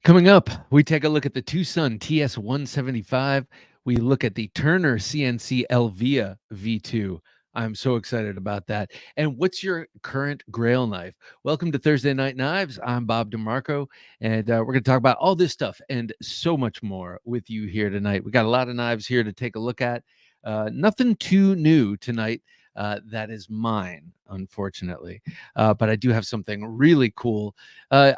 Coming up, we take a look at the Tucson TS-175. We look at the Turner CNC Elvia V2. I'm so excited about that. And what's your current Grail knife? Welcome to Thursday Night Knives. I'm Bob DeMarco, and we're going to talk about all this stuff and so much more with you here tonight. We got a lot of knives here to take a look at. Nothing too new tonight. That is mine, unfortunately. But I do have something really cool.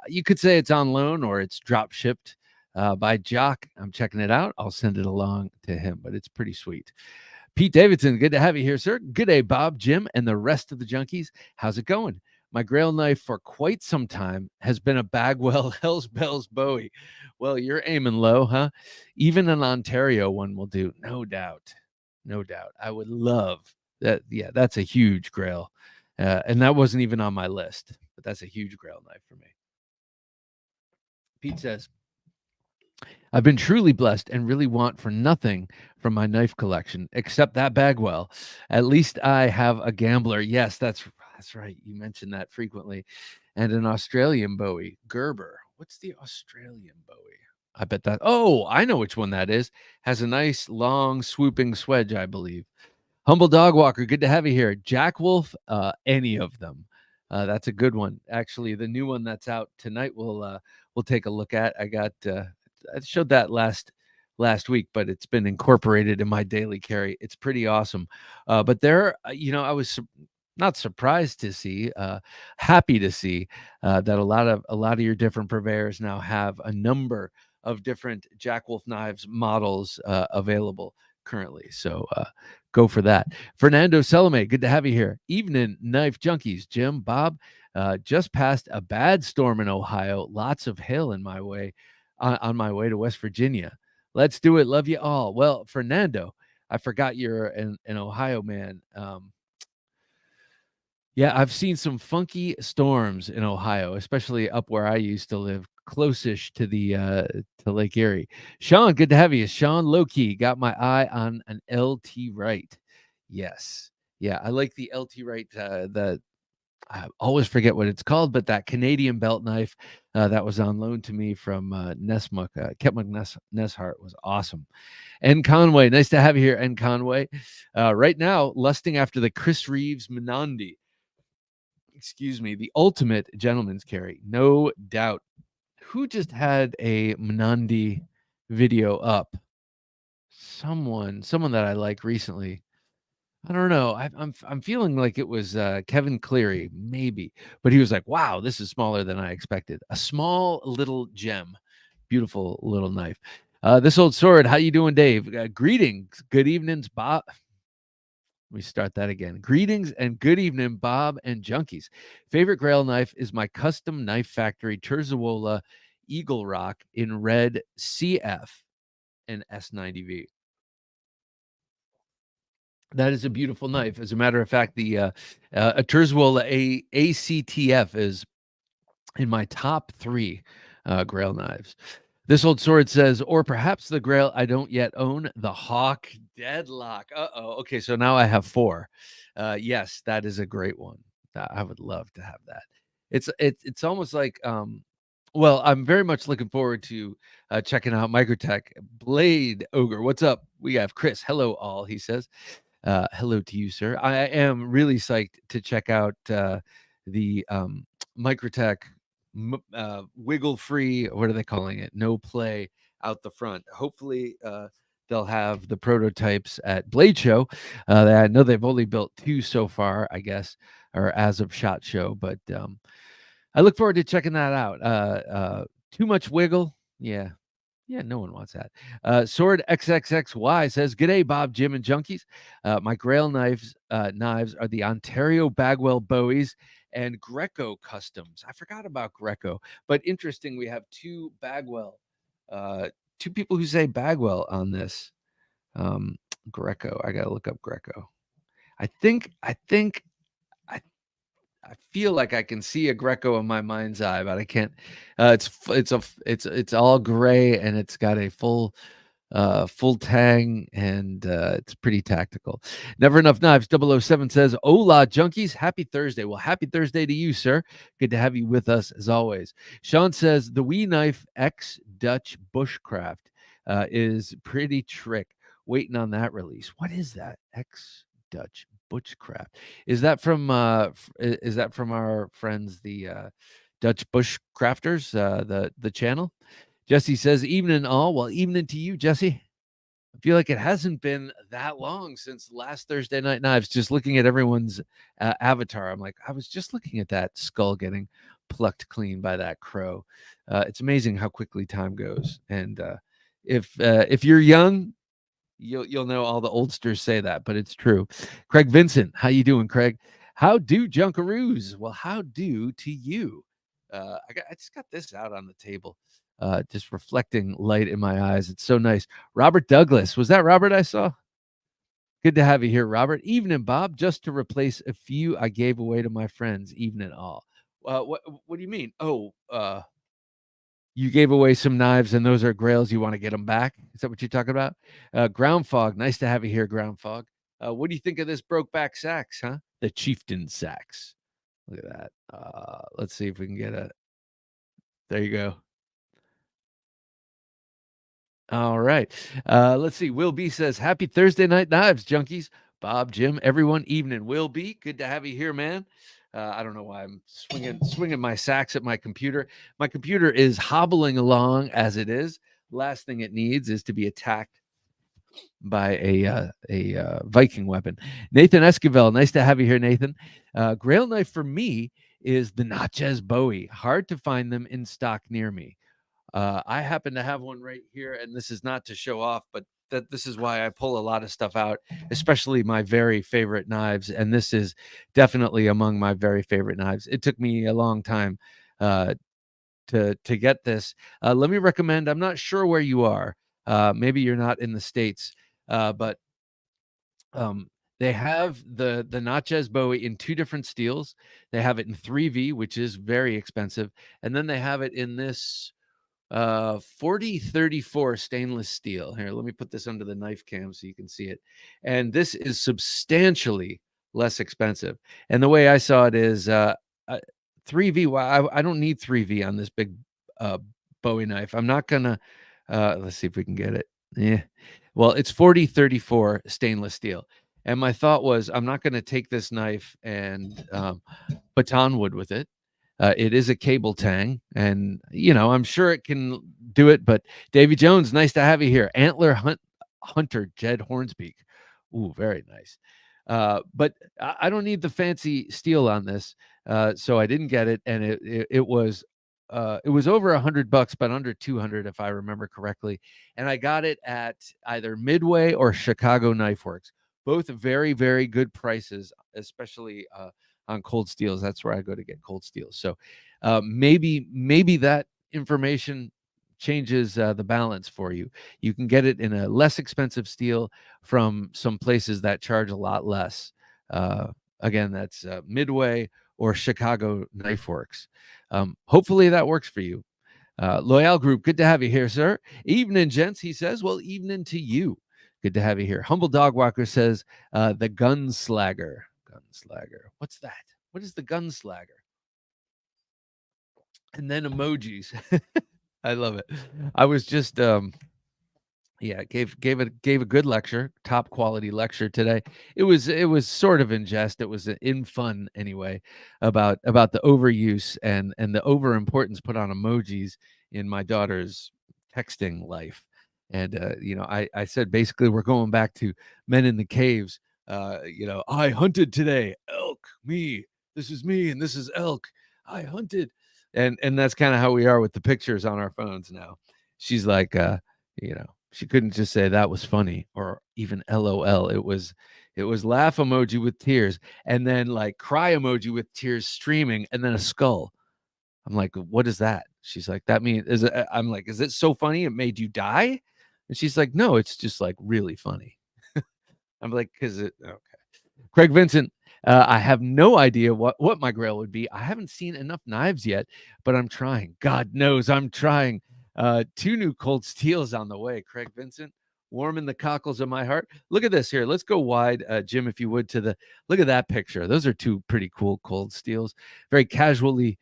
You could say it's on loan or it's drop shipped by Jock. I'm checking it out. I'll send it along to him, but it's pretty sweet. Pete Davidson, good to have you here, sir. Good day, Bob, Jim, and the rest of the junkies. How's it going? My Grail knife for quite some time has been a Bagwell Hells Bells Bowie. Well, you're aiming low, huh? Even an Ontario one will do, no doubt. No doubt. I would love that. Yeah, that's a huge Grail. And that wasn't even on my list, but that's a huge Grail knife for me. Pete says, I've been truly blessed and really want for nothing from my knife collection except that Bagwell. At least I have a Gambler. Yes, that's right. You mentioned that frequently. And an Australian Bowie, Gerber. What's the Australian Bowie? I bet that. Oh, I know which one that is. Has a nice long swooping swedge, I believe. Humble Dog Walker, good to have you here. Jack Wolf, any of them. That's a good one. Actually, the new one that's out tonight, we'll take a look at. I showed that last week, but it's been incorporated in my daily carry. It's pretty awesome. But there, I was not surprised to see, happy to see that a lot of your different purveyors now have a number of different Jack Wolf knives models available currently. So go for that. Fernando Salome, good to have you here. Evening, Knife Junkies. Jim, Bob, just passed a bad storm in Ohio. Lots of hail in my way. On my way to West Virginia. Let's do it. Love you all. Well, Fernando, I forgot you're an Ohio man. Yeah, I've seen some funky storms in Ohio, especially up where I used to live, close-ish to the to Lake Erie. Sean, good to have you. Sean Low-Key, got my eye on an LT Wright. Yes. Yeah, I like the LT Wright, I always forget what it's called, but that Canadian belt knife that was on loan to me from Nessmuck, Neshart was awesome. N. Conway, nice to have you here, N. Conway. Right now, lusting after the Chris Reeves Menandi. Excuse me, the ultimate gentleman's carry, no doubt. Who just had a Menandi video up? Someone that I like recently. I don't know. I'm feeling like it was Kevin Cleary, maybe, but he was like, "Wow, this is smaller than I expected." A small little gem, beautiful little knife. This old sword. How you doing, Dave? Greetings, good evenings, Bob. Let me start that again. Greetings and good evening, Bob and Junkies. Favorite Grail knife is my custom knife factory Terzawola Eagle Rock in red CF and S90V. That is a beautiful knife. As a matter of fact, the a Terzawola ACTF is in my top 3 Grail knives. This old sword says, or perhaps the Grail I don't yet own, the Hawk Deadlock. Okay, so now I have 4. Yes, that is a great one. I would love to have that. It's almost like well, I'm very much looking forward to checking out Microtech Blade Ogre. What's up? We have Chris. Hello, all. He says. Hello to you, sir. I am really psyched to check out the Microtech wiggle free. What are they calling it? No play out the front. Hopefully, they'll have the prototypes at Blade Show. I know they've only built 2 so far, I guess, or as of SHOT Show. But I look forward to checking that out. Too much wiggle, yeah. Yeah, no one wants that. Sword XXXY says, "G'day, Bob, Jim, and Junkies. My Grail knives are the Ontario Bagwell Bowies and Greco Customs." I forgot about Greco, but interesting. We have 2 Bagwell, 2 people who say Bagwell on this. Greco. I gotta look up Greco. I feel like I can see a Greco in my mind's eye, but I can't. It's all gray and it's got a full full tang, and it's pretty tactical. Never Enough Knives 007 says, "Hola, junkies. Happy Thursday." Well, happy Thursday to you, sir. Good to have you with us as always. Sean says, "The Wee Knife X Dutch Bushcraft is pretty trick. Waiting on that release." What is that? X Dutch Bushcraft. Is that from is that from our friends, the Dutch Bushcrafters, the channel? Jesse says, "Evening all." Well, evening to you, Jesse. I feel like it hasn't been that long since last Thursday Night Knives. Just looking at everyone's avatar, I'm like, I was just looking at that skull getting plucked clean by that crow. It's amazing how quickly time goes. And if you're young, you'll know all the oldsters say that, but it's true. Craig Vincent, how you doing, Craig? How do Junkaroos? Well, how do to you? I just got this out on the table, just reflecting light in my eyes. It's so nice. Robert Douglas, was that Robert I saw? Good to have you here, Robert. Evening, Bob. Just to replace a few I gave away to my friends. Evening, all. What do you mean? Oh, you gave away some knives, and those are grails. You want to get them back? Is that what you're talking about? Ground Fog, nice to have you here, Ground Fog. What do you think of this Brokeback Sax, huh? The Chieftain Sax. Look at that. Let's see if we can get a. There you go. All right. Let's see. Will B says, "Happy Thursday Night Knives, junkies." Bob, Jim, everyone, evening. Will B, good to have you here, man. I don't know why I'm swinging my sacks at my computer. My computer is hobbling along as it is. Last thing it needs is to be attacked by a Viking weapon. Nathan Esquivel, nice to have you here, Nathan. Grail knife for me is the Natchez Bowie. Hard to find them in stock near me. I happen to have one right here, and this is not to show off, but this is why I pull a lot of stuff out, especially my very favorite knives. And this is definitely among my very favorite knives. It took me a long time to get this. Let me recommend. I'm not sure where you are. Maybe you're not in the States, but they have the Natchez Bowie in two different steels. They have it in 3V, which is very expensive, and then they have it in this 4034 stainless steel. Here, let me put this under the knife cam so you can see it. And this is substantially less expensive. And the way I saw it is 3V. Well, I don't need 3V on this big Bowie knife. I'm not gonna let's see if we can get it. Yeah. Well, it's 4034 stainless steel. And my thought was, I'm not going to take this knife and baton wood with it. It is a cable tang, and I'm sure it can do it. But Davy Jones, nice to have you here. Hunter Jed Hornsbeak. Ooh, very nice. But I don't need the fancy steel on this, so I didn't get it, and it was over $100, but under 200 if I remember correctly. And I got it at either Midway or Chicago Knife Works. Both very, very good prices, especially on cold steels. That's where I go to get cold steels. So maybe that information changes the balance for you. You can get it in a less expensive steel from some places that charge a lot less. Again, that's Midway or Chicago Knife Works. Hopefully that works for you. Loyal Group, good to have you here, sir. Evening, gents, he says. Well, evening to you. Good to have you here. Humble Dog Walker says, the Gunslagger. Gunslagger. What's that? What is the Gunslagger? And then emojis. I love it. I was just gave a good lecture, top quality lecture today. It was sort of in jest. It was in fun anyway, about the overuse and the over importance put on emojis in my daughter's texting life. And I said basically we're going back to Men in the Caves. I hunted today, elk, me. This is me, and this is elk. I hunted, and that's kind of how we are with the pictures on our phones now. She's like, she couldn't just say that was funny or even LOL. It was laugh emoji with tears, and then like cry emoji with tears streaming, and then a skull. I'm like, what is that? She's like, that means is it? I'm like, is it so funny it made you die? And she's like, no, it's just like really funny. I'm like, because it okay. Craig Vincent, I have no idea what my grail would be. I haven't seen enough knives yet, but I'm trying. God knows I'm trying. 2 new cold steels on the way. Craig Vincent, warming the cockles of my heart. Look at this here. Let's go wide, Jim, if you would, look at that picture. Those are two pretty cool cold steels, very casually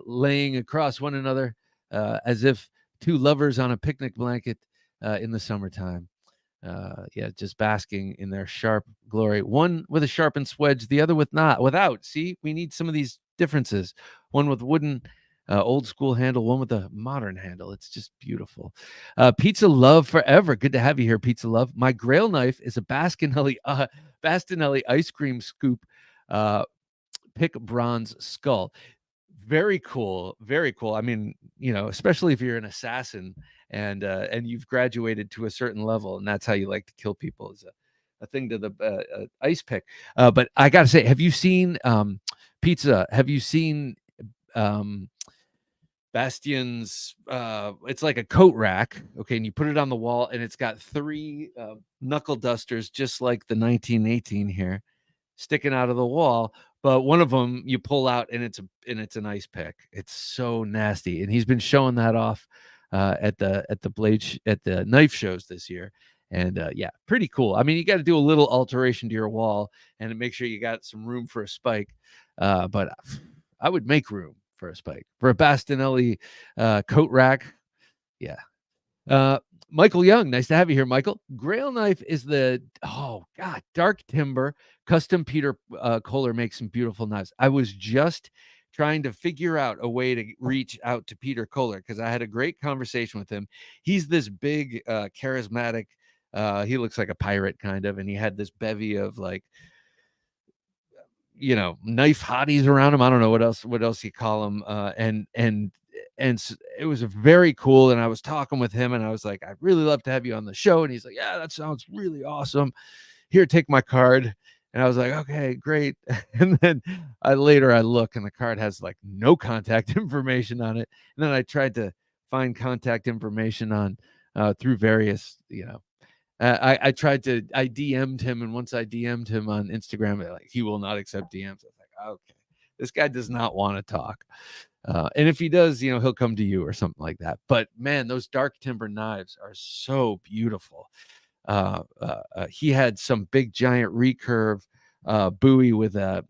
laying across one another as if two lovers on a picnic blanket in the summertime. Just basking in their sharp glory. One with a sharpened swedge, the other without. See, we need some of these differences. One with wooden old school handle, one with a modern handle. It's just beautiful. Pizza Love forever. Good to have you here, Pizza Love. My Grail knife is a Bastinelli ice cream scoop pick bronze skull. Very cool. Very cool. I mean, especially if you're an assassin and you've graduated to a certain level, and that's how you like to kill people, is a thing to the ice pick. But I got to say, have you seen Pizza? Have you seen Bastion's it's like a coat rack, okay, and you put it on the wall, and it's got three knuckle dusters just like the 1918 here sticking out of the wall, but one of them you pull out and it's an ice pick. It's so nasty, and he's been showing that off at the knife shows this year, and pretty cool. I mean, you got to do a little alteration to your wall and make sure you got some room for a spike, but I would make room for a spike for a Bastinelli coat rack. Yeah. Michael Young, nice to have you here, Michael. Grail knife is dark timber. Custom Peter Kohler makes some beautiful knives. I was just trying to figure out a way to reach out to Peter Kohler because I had a great conversation with him. He's this big, charismatic, he looks like a pirate kind of, and he had this bevy of like, knife hotties around him. I don't know what else you call them. And it was very cool. And I was talking with him, and I was like, I'd really love to have you on the show. And he's like, yeah, that sounds really awesome. Here, take my card. And I was like, okay, great. And then later I look, and the card has like no contact information on it. And then I tried to find contact information on through various, I DM'd him, and once I DM'd him on Instagram, like, he will not accept DMs. I was like, okay, this guy does not want to talk. And if he does, he'll come to you or something like that. But man, those dark timber knives are so beautiful. He had some big giant recurve buoy with a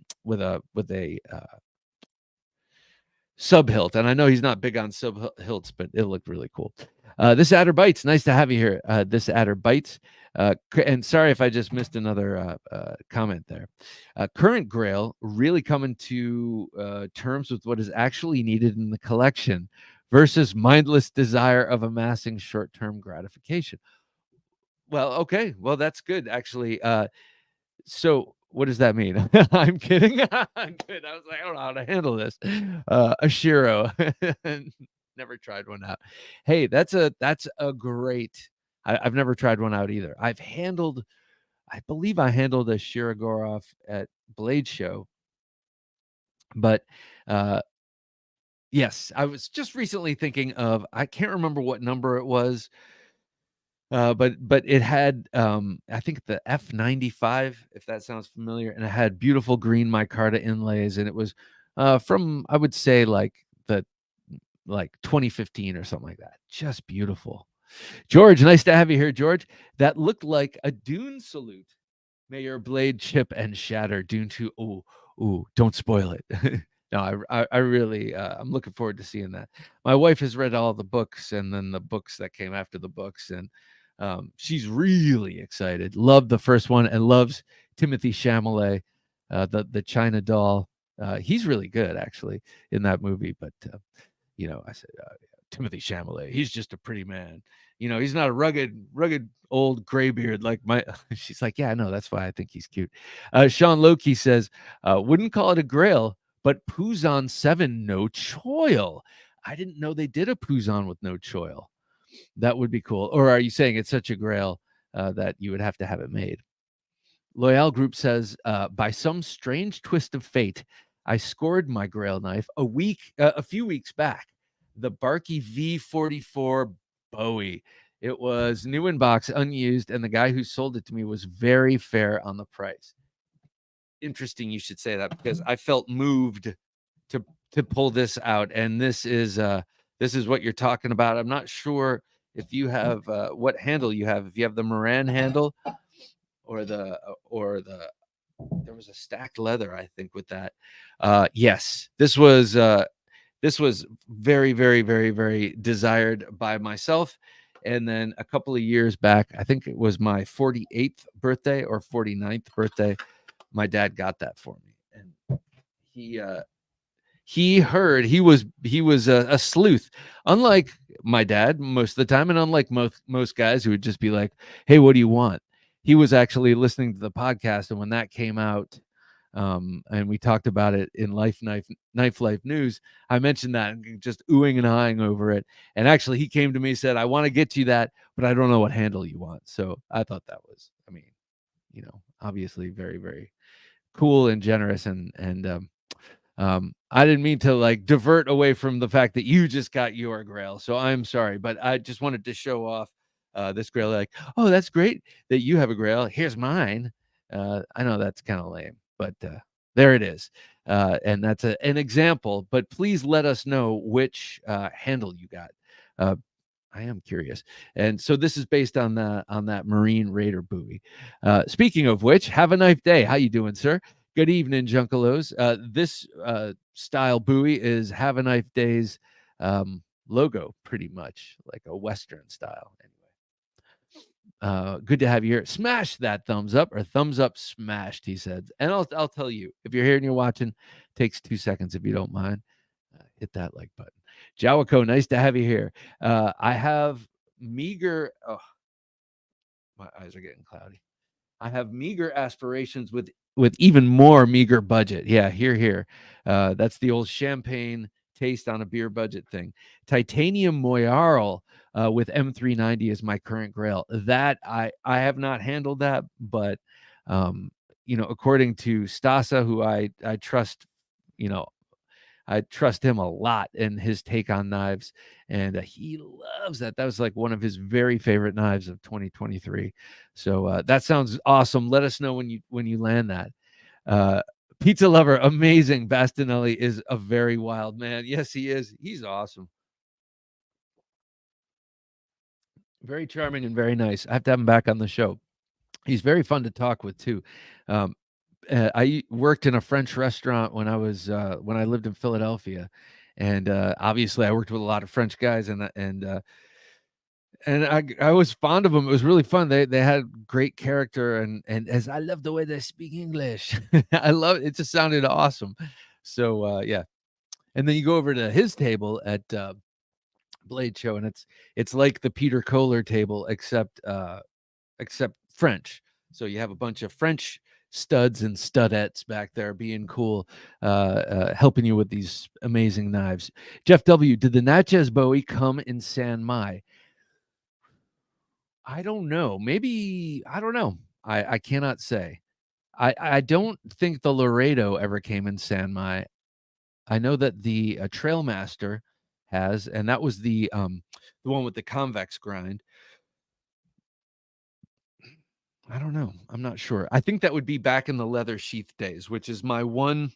sub hilt, and I know he's not big on sub hilts, but it looked really cool. This Adder Bites, nice to have you here. This Adder Bites, and sorry if I just missed another comment there. Current Grail really coming to terms with what is actually needed in the collection versus mindless desire of amassing short-term gratification. Well, okay, well, that's good actually. So what does that mean? I'm kidding. I'm good. I was like, I don't know how to handle this. A Shiro. Never tried one out. Hey, that's a great. I've never tried one out either. I believe I handled a Shirogorov at Blade Show, but yes, I was just recently thinking of. I can't remember what number it was. But it had I think the F95, if that sounds familiar, and it had beautiful green micarta inlays, and it was from, I would say, like 2015 or something like that. Just beautiful. George, nice to have you here, George. That looked like a Dune salute. May your blade chip and shatter. Dune 2. Ooh, don't spoil it. No, I really I'm looking forward to seeing that. My wife has read all the books, and then the books that came after the books, and she's really excited. Loved the first one and loves Timothy Chalamet, the China doll. He's really good actually in that movie, but I said Timothy Chalamet. He's just a pretty man. He's not a rugged old graybeard like my. She's like, yeah, I know. That's why I think he's cute. Sean Loki says, wouldn't call it a Grail, but Puzon 7 no choil. I didn't know they did a Puzon with no choil. That would be cool. Or are you saying it's such a Grail that you would have to have it made? Loyal Group says, by some strange twist of fate, I scored my Grail knife a few weeks back. The Barkey V44 Bowie. It was new in box, unused, and the guy who sold it to me was very fair on the price. Interesting you should say that, because I felt moved to pull this out, and this is what you're talking about. I'm not sure if you have what handle you have. If you have the Moran handle or the there was a stacked leather, I think, with that. Yes, this was very, very, very, very desired by myself. And then a couple of years back, I think it was my 48th birthday or 49th birthday, my dad got that for me. And he heard he was a sleuth, unlike my dad most of the time, and unlike most guys who would just be like, "Hey, what do you want?" He was actually listening to the podcast, and when that came out, and we talked about it in Knife Life News, I mentioned that and just oohing and eyeing over it. And actually, he came to me and said, "I want to get you that, but I don't know what handle you want." So I thought that was, I mean, obviously very, very cool and generous, and I didn't mean to like divert away from the fact that you just got your Grail. So I'm sorry, but I just wanted to show off this Grail. Like, oh, that's great that you have a Grail. Here's mine. I know that's kind of lame, but there it is. And that's an example. But please let us know which handle you got. I am curious. And so this is based on that Marine Raider buoy. Speaking of which, have a knife day. How you doing, sir? Good evening, Junkalos. This style buoy is Have a Knife Day's logo, pretty much like a Western style. Anyway, good to have you here. Smash that thumbs up or thumbs up smashed, he said. And I'll tell you, if you're here and you're watching, takes 2 seconds if you don't mind. Hit that like button. Jawako, nice to have you here. I have meager. Oh, my eyes are getting cloudy. I have meager aspirations with even more meager budget. Yeah, here. That's the old champagne taste on a beer budget thing. Titanium Moyarl with M390 is my current Grail. That I have not handled that, but according to Stasa, who I trust, I trust him a lot in his take on knives, and he loves that. That was like one of his very favorite knives of 2023. So that sounds awesome. Let us know when you land that. Uh, Pizza lover, amazing. Bastinelli is a very wild man. Yes, he is. He's awesome. Very charming and very nice. I have to have him back on the show. He's very fun to talk with too. Um, I worked in a French restaurant when I lived in Philadelphia, and obviously I worked with a lot of French guys, and I was fond of them. It was really fun. They had great character, and as I love the way they speak English, I love it. It just sounded awesome. So yeah, and then you go over to his table at Blade Show, and it's like the Peter Kohler table, except French. So you have a bunch of French studs and studettes back there being cool, helping you with these amazing knives. Jeff W., did the Natchez Bowie come in San Mai? I don't know. Maybe, I don't know. I cannot say. I don't think the Laredo ever came in San Mai. I know that the Trailmaster has, and that was the one with the convex grind. I don't know. I'm not sure. I think that would be back in the leather sheath days, which is my one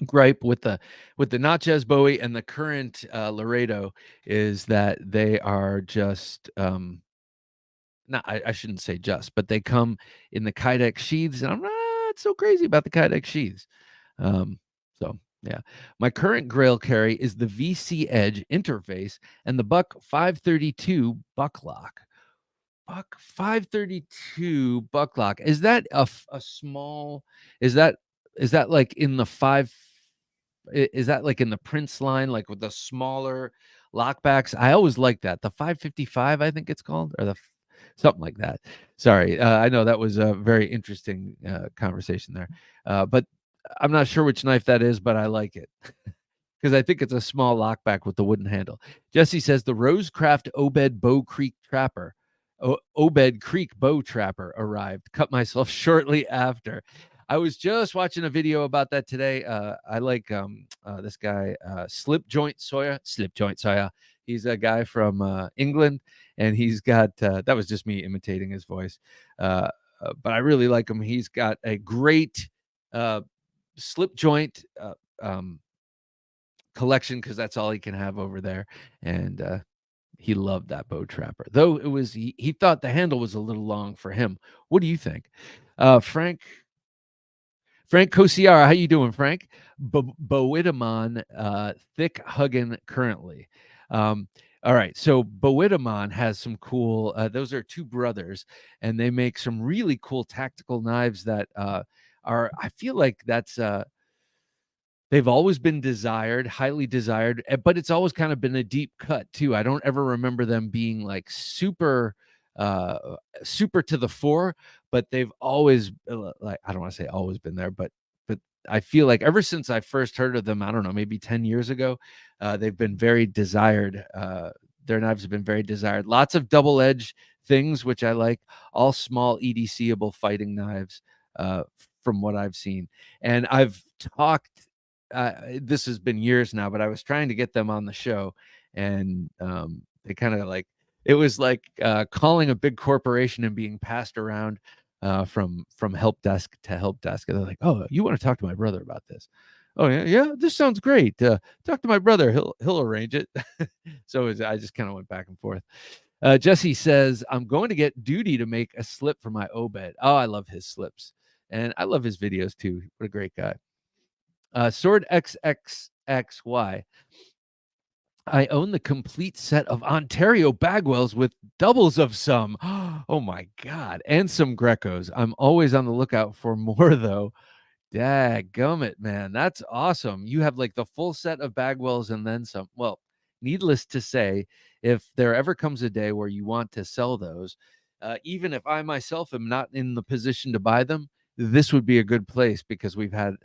gripe with the Natchez Bowie and the current Laredo is that they are just not. I shouldn't say just, but they come in the Kydex sheaths, and I'm not so crazy about the Kydex sheaths. So yeah, my current Grail carry is the VC Edge interface and the Buck 532 bucklock. Buck 532 bucklock. Is that a small? Is that like in the five? Is that like in the Prince line, like with the smaller lockbacks? I always like that. The 555, I think it's called, or something like that. Sorry, I know that was a very interesting conversation there, but I'm not sure which knife that is, but I like it. Because I think it's a small lockback with the wooden handle. Jesse says the Rosecraft Obed Bow Creek Trapper, Obed Creek Bow Trapper arrived. Cut myself shortly after. I was just watching a video about that today. I like this guy, Slip Joint Sawyer. He's a guy from England, and he's got that was just me imitating his voice. But I really like him. He's got a great slip joint collection because that's all he can have over there. And He loved that bow trapper, though it was he thought the handle was a little long for him. What do you think? Frank Kosiara, how you doing, Frank? Bowitamon, thick huggin' currently. All right, so Bowitamon has some cool. Those are two brothers, and they make some really cool tactical knives that are. I feel like that's they've always been desired, highly desired, but it's always kind of been a deep cut too. I don't ever remember them being like super to the fore, but they've always like I don't want to say always been there, but I feel like ever since I first heard of them, I don't know, maybe 10 years ago, they've been very desired. Their knives have been very desired. Lots of double-edged things, which I like. All small EDC-able fighting knives, from what I've seen. And I've talked this has been years now, but I was trying to get them on the show, and they kind of like it was like calling a big corporation and being passed around from help desk to help desk. And they're like, "Oh, you want to talk to my brother about this? Oh yeah, yeah, this sounds great. Talk to my brother; he'll arrange it." So I just kind of went back and forth. Jesse says, "I'm going to get Duty to make a slip for my Obed." Oh, I love his slips, and I love his videos too. What a great guy. Sword XXXY. I own the complete set of Ontario Bagwells with doubles of some. Oh my God. And some Grecos. I'm always on the lookout for more, though. Dadgummit, man. That's awesome. You have like the full set of Bagwells and then some. Well, needless to say, if there ever comes a day where you want to sell those, even if I myself am not in the position to buy them, this would be a good place because we've had,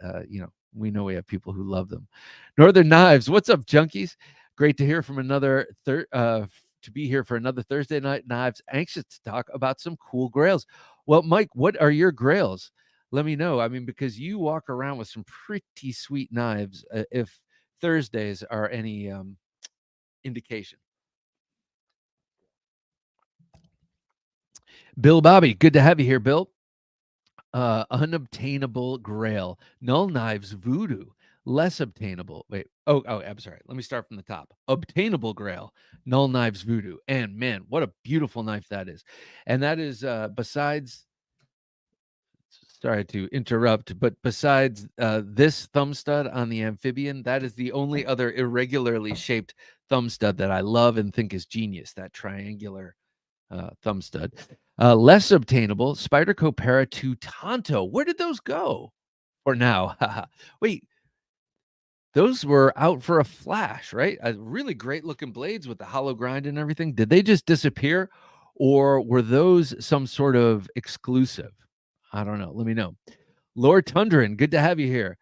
we know we have people who love them. Northern Knives, what's up, junkies? Great to hear from to be here for another Thursday Night Knives. Anxious to talk about some cool grails. Well, Mike, what are your grails? Let me know. I mean, because you walk around with some pretty sweet knives. If Thursdays are any indication. Bill Bobby, good to have you here, Bill. Unobtainable Grail, Null Knives Voodoo, less obtainable. Wait, I'm sorry. Let me start from the top. Obtainable Grail, Null Knives Voodoo, and man, what a beautiful knife that is. And that is besides. Sorry to interrupt, but besides this thumb stud on the amphibian, that is the only other irregularly shaped thumb stud that I love and think is genius. That triangular thumb stud. Less obtainable, Spyderco Para 2 Tonto. Where did those go? For now. Wait, those were out for a flash, right? Really great looking blades with the hollow grind and everything. Did they just disappear, or were those some sort of exclusive? I don't know. Let me know. Lord Tundran, good to have you here.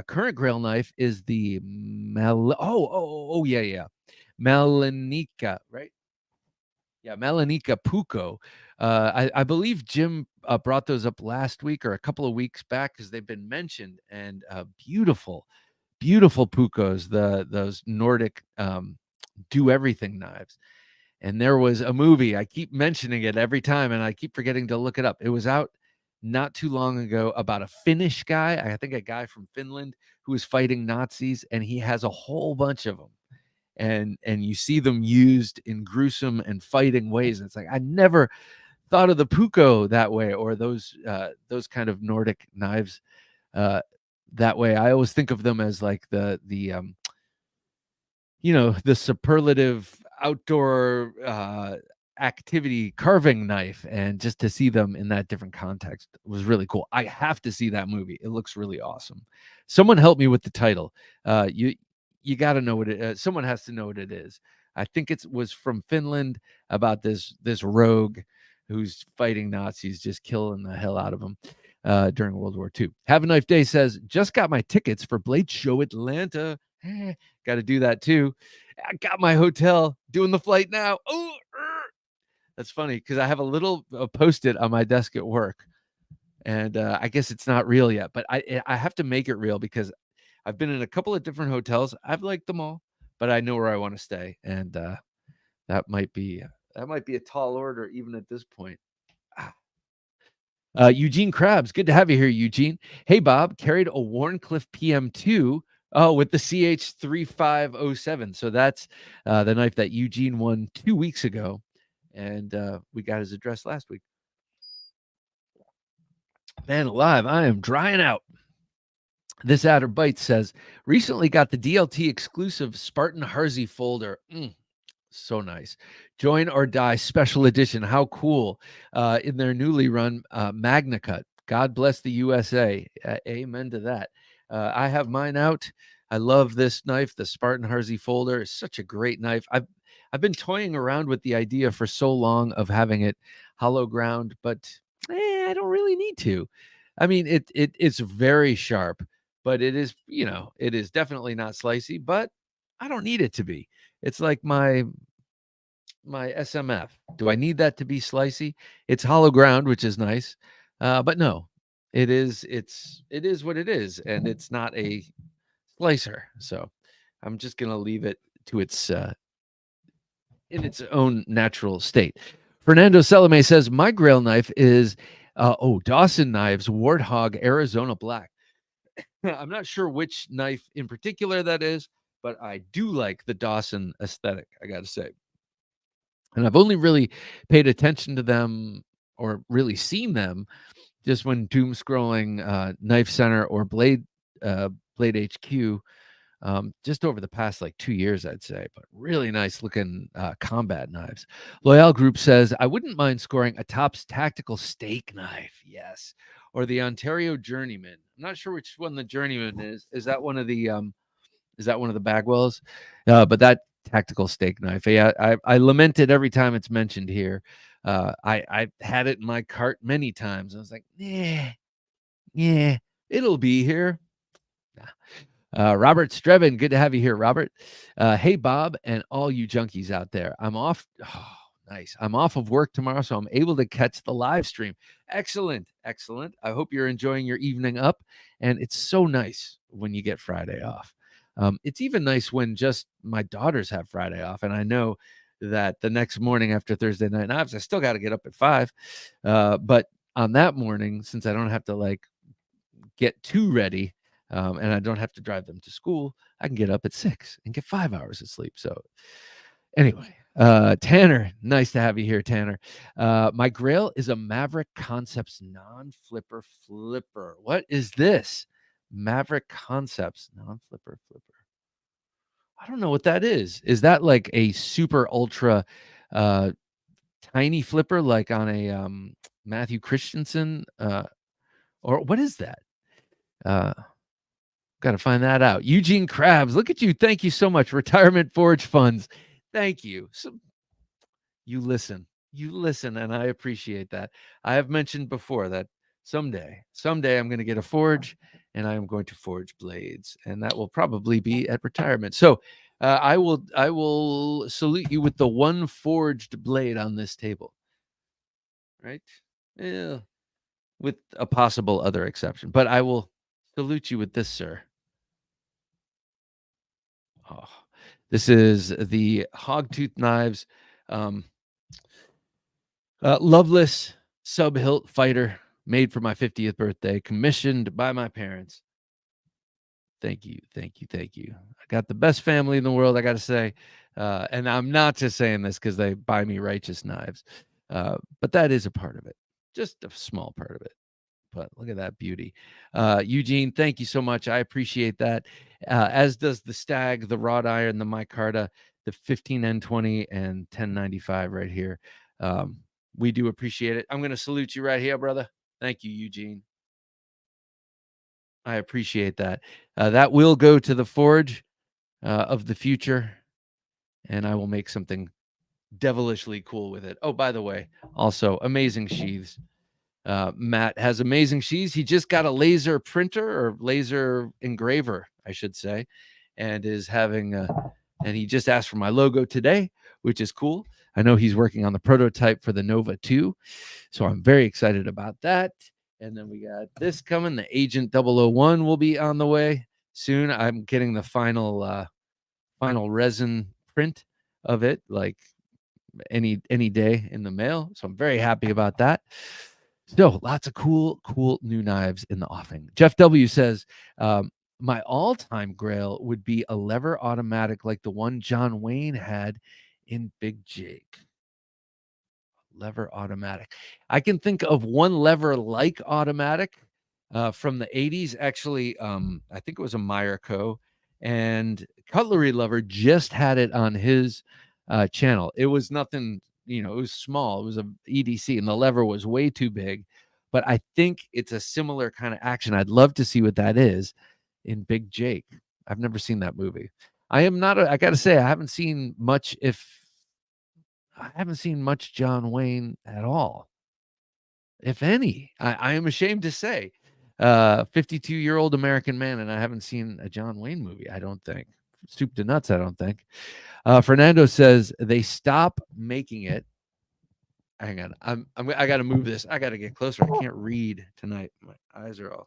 Current Grail knife is the yeah. Melanica, right? Yeah, Melanica Puco. I believe Jim brought those up last week or a couple of weeks back because they've been mentioned, and beautiful Pucos, those Nordic do everything knives. And there was a movie, I keep mentioning it every time and I keep forgetting to look it up. It was out not too long ago about a Finnish guy, I think a guy from Finland who was fighting Nazis, and he has a whole bunch of them. And you see them used in gruesome and fighting ways. And it's like I never thought of the Puko that way, or those kind of Nordic knives that way. I always think of them as like the the superlative outdoor activity carving knife, and just to see them in that different context was really cool. I have to see that movie. It looks really awesome. Someone help me with the title. You got to know what it someone has to know what it is. I think it was from Finland, about this rogue who's fighting Nazis, just killing the hell out of them during World War II. Have a Knife Day says, just got my tickets for Blade Show Atlanta. Got to do that too. I got my hotel, doing the flight now. Oh, that's funny because I have a little post-it on my desk at work, and I guess it's not real yet, but I have to make it real because I've been in a couple of different hotels. I've liked them all, but I know where I want to stay, and that might be a tall order even at this point. Eugene Krabs, good to have you here, Eugene. Hey, Bob, carried a Warncliffe PM2 Oh, with the CH3507. So that's the knife that Eugene won 2 weeks ago, and we got his address last week. Man alive, I am drying out. This Outer Bite says, recently got the DLT exclusive Spartan Harzy folder. So nice. Join or Die special edition. How cool. In their newly run Magna Cut. God bless the USA. Amen to that. I have mine out. I love this knife. The Spartan Harzy folder is such a great knife. I've been toying around with the idea for so long of having it hollow ground, but I don't really need to. I mean, it's very sharp, but it is, it is definitely not slicey, but I don't need it to be. It's like my SMF. Do I need that to be slicey? It's hollow ground, which is nice. But no, it is what it is, and it's not a slicer. So I'm just gonna leave it to its in its own natural state. Fernando Salome says my Grail knife is Dawson Knives Warthog Arizona Black. I'm not sure which knife in particular that is, but I do like the Dawson aesthetic, I gotta say. And I've only really paid attention to them or really seen them just when doom scrolling Knife Center or Blade HQ, just over the past like 2 years, I'd say. But really nice looking combat knives. Loyal Group says, I wouldn't mind scoring a Tops tactical steak knife. Yes. Or the Ontario Journeyman. I'm not sure which one the Journeyman is. Is that one of the Bagwells? But that tactical steak knife, yeah, I lament it every time it's mentioned here. I had it in my cart many times. I was like, yeah, it'll be here. Robert Strevin, good to have you here, Robert. Hey, Bob, and all you junkies out there. I'm off. Oh, nice. I'm off of work tomorrow, so I'm able to catch the live stream. Excellent. I hope you're enjoying your evening up, and it's so nice when you get Friday off. It's even nice when just my daughters have Friday off, and I know that the next morning after Thursday night knives, I still got to get up at 5. But on that morning, since I don't have to like get too ready, and I don't have to drive them to school, I can get up at 6 and get 5 hours of sleep. So anyway, Tanner, nice to have you here, Tanner. My Grail is a Maverick Concepts non-flipper flipper. What is this? Maverick Concepts non-flipper flipper. I don't know what that is. Is that like a super ultra tiny flipper like on a Matthew Christensen? Or what is that? Got to find that out. Eugene Krabs, look at you. Thank you so much. Retirement Forge Funds. Thank you. So, you listen, and I appreciate that. I have mentioned before that someday I'm going to get a forge, and I am going to forge blades, and that will probably be at retirement. So I will salute you with the one forged blade on this table, right? Yeah, with a possible other exception, but I will salute you with this, sir. Oh, this is the Hogtooth Knives Loveless sub-hilt fighter, made for my 50th birthday, commissioned by my parents. Thank you. I got the best family in the world, I got to say. And I'm not just saying this because they buy me righteous knives, but that is a part of it, just a small part of it. But look at that beauty. Eugene, thank you so much. I appreciate that. As does the Stag, the wrought iron, the micarta, the 15N20 and 1095 right here. We do appreciate it. I'm going to salute you right here, brother. Thank you, Eugene. I appreciate that. That will go to the forge of the future, and I will make something devilishly cool with it. Oh, by the way, also amazing sheaths. Matt has amazing sheaths. He just got a laser printer or laser engraver, I should say, and is having and he just asked for my logo today, which is cool. I know he's working on the prototype for the Nova 2, so I'm very excited about that. And then we got this coming. The Agent 001 will be on the way soon. I'm getting the final resin print of it, like any day in the mail. So I'm very happy about that. So lots of cool new knives in the offing. Jeff W says, my all-time Grail would be a lever automatic like the one John Wayne had in Big Jake. Lever automatic. I can think of one lever like automatic from the 80s. Actually, I think it was a Meyer Co. And Cutlery Lover just had it on his channel. It was nothing, it was small. It was a EDC, and the lever was way too big. But I think it's a similar kind of action. I'd love to see what that is in Big Jake. I've never seen that movie. I got to say, I haven't seen much, John Wayne at all, if any. I am ashamed to say, 52-year-old American man, and I haven't seen a John Wayne movie, I don't think. Soup to nuts, I don't think. Fernando says they stop making it. Hang on. I got to move this. I got to get closer. I can't read tonight. My eyes are all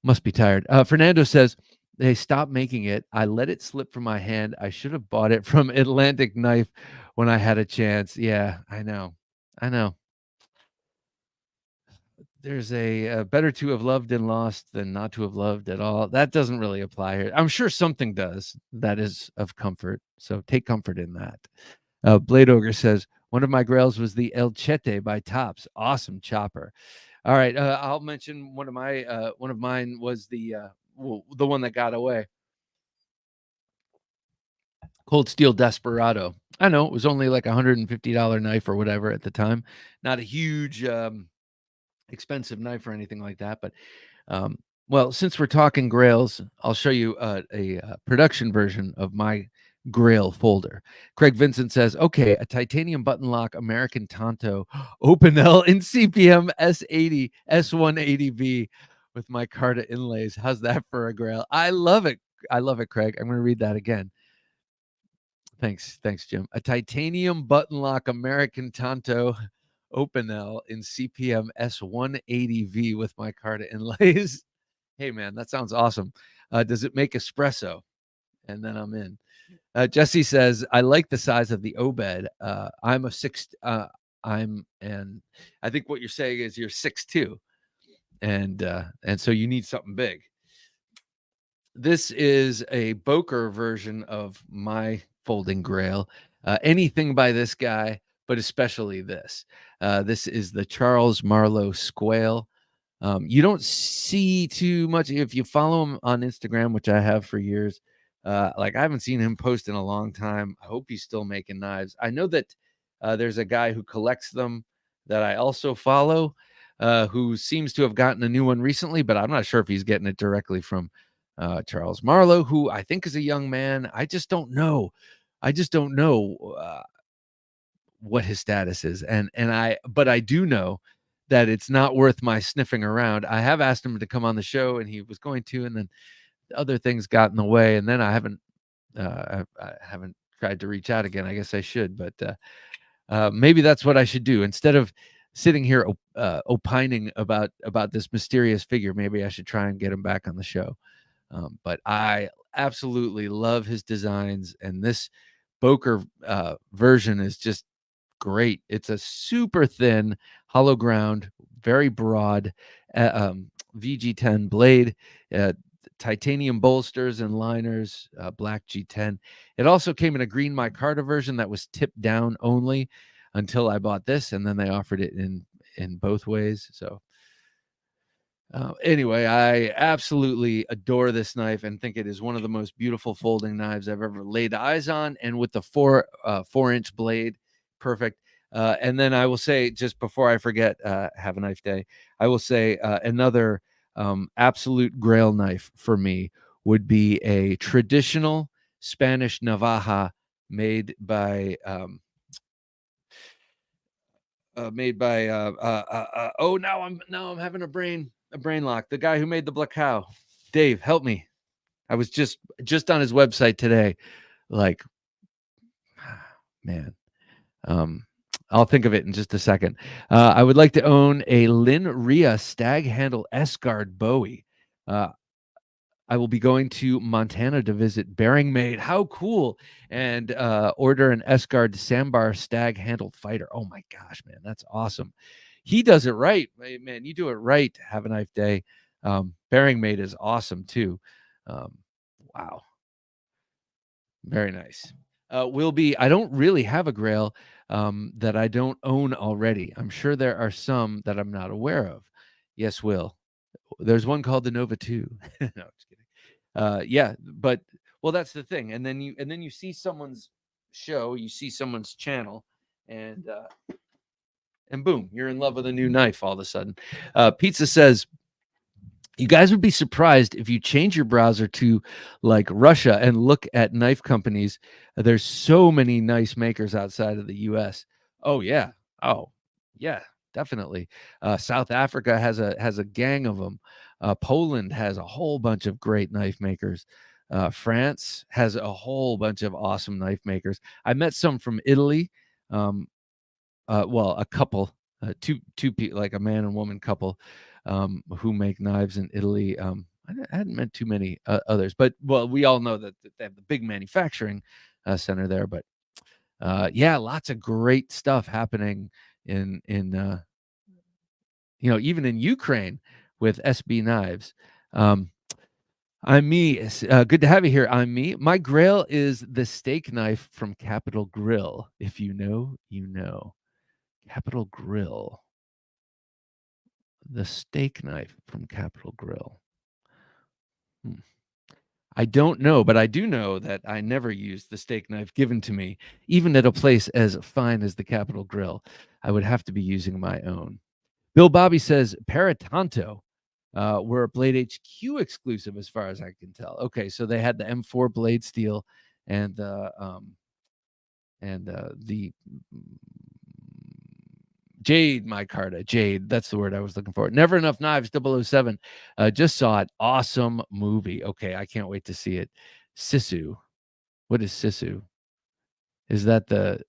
must be tired. Fernando says they stopped making it. I let it slip from my hand. I should have bought it from Atlantic Knife when I had a chance. Yeah, I know. There's a better to have loved and lost than not to have loved at all. That doesn't really apply here. I'm sure something does that is of comfort. So take comfort in that. Blade Ogre says, one of my grails was the El Chete by Tops. Awesome chopper. All right. I'll mention one of mine was the one that got away. Cold Steel Desperado. I know it was only like $150 knife or whatever at the time. Not a huge expensive knife or anything like that, but well, since we're talking grails, I'll show you a production version of my Grail folder. Craig Vincent says, okay, a titanium button lock American Tonto Open L in CPM S80 S180B with my Carta inlays. How's that for a Grail? I love it, Craig. I'm going to read that again. Thanks, Jim. A titanium button lock American Tonto Open L in CPM S180V with my Carta inlays. Hey, man, that sounds awesome. Does it make espresso? And then I'm in. Jesse says, I like the size of the Obed. I'm a 6. And I think what you're saying is you're 6'2", and so you need something big. This is a Boker version of my folding Grail. Anything by this guy, but especially this. This is the Charles Marlowe Squale. You don't see too much if you follow him on Instagram, which I have for years. Like I haven't seen him post in a long time. I hope he's still making knives. I know that there's a guy who collects them that I also follow, who seems to have gotten a new one recently, but I'm not sure if he's getting it directly from Charles Marlowe, who I think is a young man. I just don't know. What his status is, but I do know that it's not worth my sniffing around. I have asked him to come on the show, and he was going to, and then other things got in the way, and then I haven't tried to reach out again. I guess I should, but maybe that's what I should do instead of sitting here opining about this mysterious figure. Maybe I should try and get him back on the show. But I absolutely love his designs, and this Boker version is just great. It's a super thin hollow ground, very broad VG10 blade, titanium bolsters and liners, black G10. It also came in a green micarta version that was tipped down only until I bought this, and then they offered it in both ways. So anyway, I absolutely adore this knife and think it is one of the most beautiful folding knives I've ever laid eyes on. And with the 4-inch blade, perfect. And then I will say, just before I forget, have a knife day, I will say another absolute Grail knife for me would be a traditional Spanish navaja made by now I'm having a brain lock. The guy who made the Black Cow, Dave, help me. I was just on his website today. Like, man, I'll think of it in just a second. I would like to own a Lynn Rhea stag handle S-Guard Bowie. I will be going to Montana to visit Bearing Made. How cool. And order an S-Guard Sambar stag handle fighter. Oh my gosh, man, that's awesome. He does it right, man. You do it right. Have a knife day. Bearing Mate is awesome too. Wow. Very nice. Will be. I don't really have a Grail that I don't own already. I'm sure there are some that I'm not aware of. Yes, Will. There's one called the Nova 2. No, just kidding. Yeah, but well, that's the thing. And then you see someone's show, you see someone's channel, and boom, you're in love with a new knife all of a sudden. Pizza says, you guys would be surprised if you change your browser to like Russia and look at knife companies. There's so many nice makers outside of the US. Oh yeah. Oh yeah, definitely. South Africa has a gang of them. Poland has a whole bunch of great knife makers. France has a whole bunch of awesome knife makers. I met some from Italy. Well, a couple, two people, like a man and woman couple, who make knives in Italy. I hadn't met too many others, but well, we all know that they have the big manufacturing center there. But yeah, lots of great stuff happening in even in Ukraine with SB knives. I'm me. Good to have you here. I'm me. My Grail is the steak knife from Capital Grill. If you know, you know. Capital Grill. The steak knife from Capital Grill. I don't know, but I do know that I never used the steak knife given to me, even at a place as fine as the Capital Grill. I would have to be using my own. Bill Bobby says Paratonto were a Blade HQ exclusive, as far as I can tell. Okay, so they had the M4 blade steel and the Jade micarta. Jade, that's the word I was looking for. Never Enough Knives 007. Just saw it. Awesome movie. Okay, I can't wait to see it. Sisu. What is Sisu? Is that the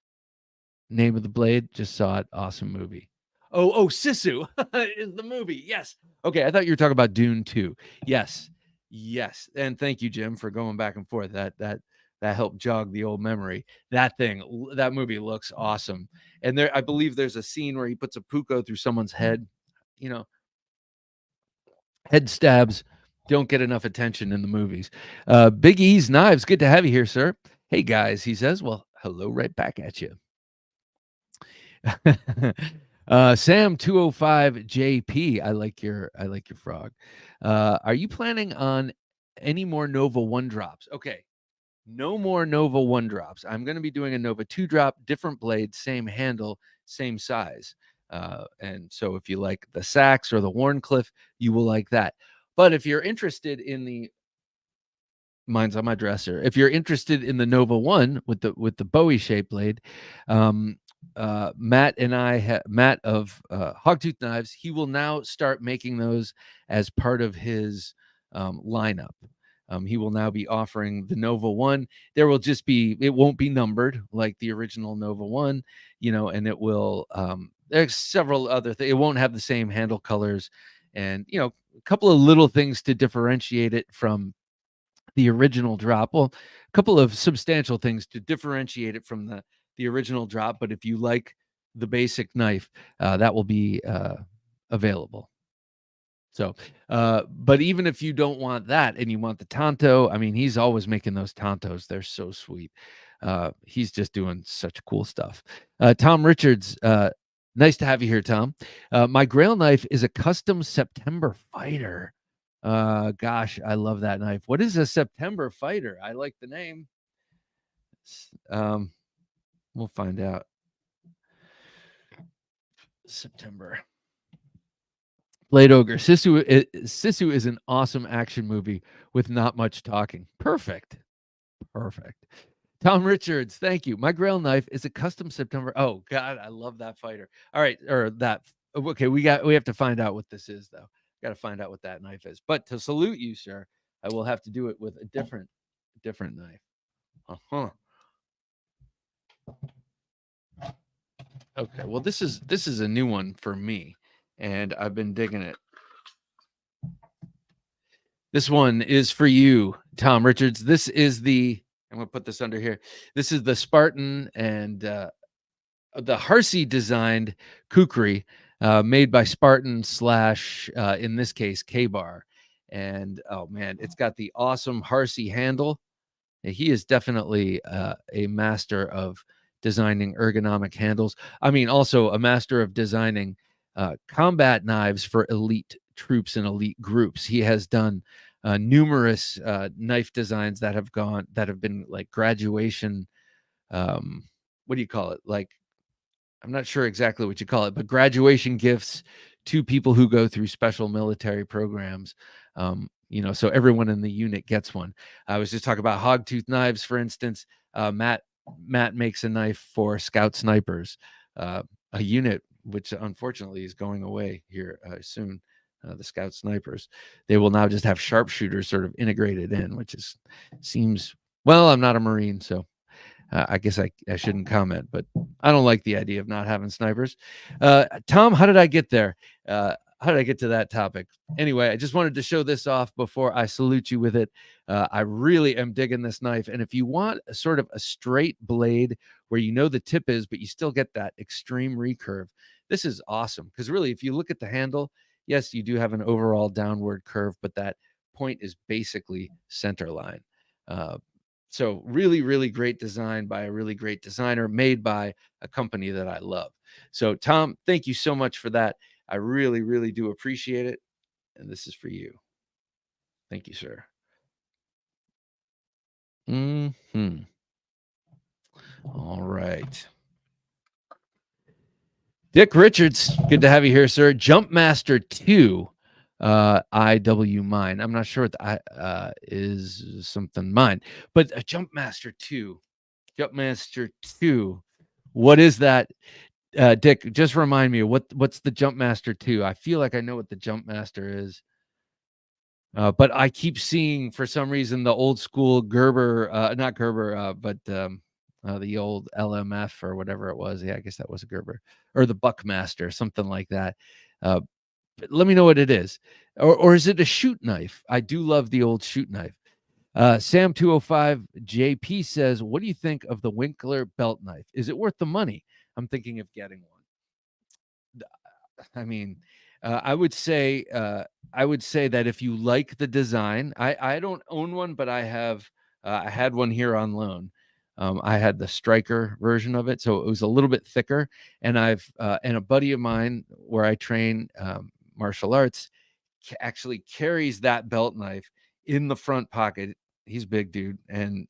name of the blade? Just saw it. Awesome movie. Oh, Sisu is the movie. Yes. Okay, I thought you were talking about Dune 2. Yes. Yes. And thank you, Jim, for going back and forth. That helped jog the old memory. That movie looks awesome. And there, I believe there's a scene where he puts a puko through someone's head. Head stabs don't get enough attention in the movies. Big E's Knives, good to have you here, sir. Hey guys, he says. Well, hello, right back at you. Sam 205 JP, I like your frog. Are you planning on any more Nova 1 drops? Okay. No more Nova 1 drops. I'm going to be doing a Nova 2 drop, different blade, same handle, same size. And so if you like the Sachs or the Wharncliffe, you will like that. But if you're interested in mine's on my dresser. If you're interested in the Nova 1 with the Bowie shaped blade, Matt and Matt of Hogtooth Knives, he will now start making those as part of his lineup. He will now be offering the Nova 1. There will just be, it won't be numbered like the original Nova 1, and it will, there's several other things. It won't have the same handle colors and, a couple of little things to differentiate it from the original drop. Well, a couple of substantial things to differentiate it from the original drop. But if you like the basic knife, that will be available. So, but even if you don't want that and you want the Tonto, I mean, he's always making those Tontos. They're so sweet. He's just doing such cool stuff. Tom Richards, nice to have you here, Tom. My Grail knife is a custom September fighter. Gosh, I love that knife. What is a September fighter? I like the name. We'll find out. September. Blade Ogre. Sisu is an awesome action movie with not much talking. Perfect. Tom Richards, thank you. My Grail knife is a custom September. Oh God, I love that fighter. All right, or that. Okay, we have to find out what this is though. Got to find out what that knife is. But to salute you, sir, I will have to do it with a different knife. Okay, well this is a new one for me, and I've been digging it. This one is for you, Tom Richards. This is I'm gonna put this under here. This is the Spartan and the Harsey designed kukri, made by Spartan / in this case K-Bar. And oh man, it's got the awesome Harsey handle. He is definitely a master of designing ergonomic handles. I mean, also a master of designing combat knives for elite troops and elite groups. He has done numerous knife designs that have been like graduation. What do you call it? Like, I'm not sure exactly what you call it, but graduation gifts to people who go through special military programs. So everyone in the unit gets one. I was just talking about hogtooth knives, for instance. Matt makes a knife for scout snipers, a unit which unfortunately is going away here soon. The scout snipers, they will now just have sharpshooters sort of integrated in, which seems, well, I'm not a Marine, so I guess I shouldn't comment, but I don't like the idea of not having snipers. Tom, how did I get there? How did I get to that topic? Anyway, I just wanted to show this off before I salute you with it. I really am digging this knife. And if you want a sort of a straight blade where you know the tip is, but you still get that extreme recurve, this is awesome. Because really, if you look at the handle, yes, you do have an overall downward curve, but that point is basically center line. So really, really great design by a really great designer, made by a company that I love. So Tom, thank you so much for that. I really, really do appreciate it. And this is for you. Thank you, sir. All right. Dick Richards, good to have you here, sir. Jumpmaster 2, IW mine. I'm not sure what the is something mine, but a Jumpmaster 2. Jumpmaster 2. What is that? Dick, just remind me what's the Jumpmaster 2? I feel like I know what the Jumpmaster is. But I keep seeing, for some reason, the old school Gerber, not Gerber, but the old LMF or whatever it was. Yeah, I guess that was a Gerber, or the Buckmaster, something like that. Let me know what it is. Or is it a shoot knife? I do love the old shoot knife. Sam 205 JP says, what do you think of the Winkler belt knife? Is it worth the money? I'm thinking of getting one. I mean, I would say that if you like the design, I don't own one, but I had one here on loan. I had the striker version of it, so it was a little bit thicker. And and a buddy of mine where I train martial arts actually carries that belt knife in the front pocket. He's a big dude and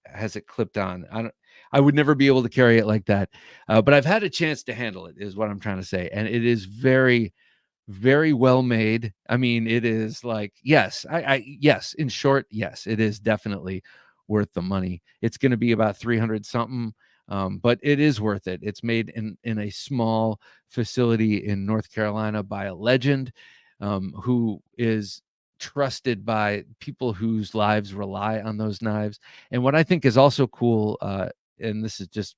has it clipped on. I would never be able to carry it like that. But I've had a chance to handle it, is what I'm trying to say. And it is very, very well made. I mean, it is like, yes, yes, in short, yes, it is definitely worth the money. It's going to be about 300 something. But it is worth it. It's made in a small facility in North Carolina by a legend, who is trusted by people whose lives rely on those knives. And what I think is also cool, and this is just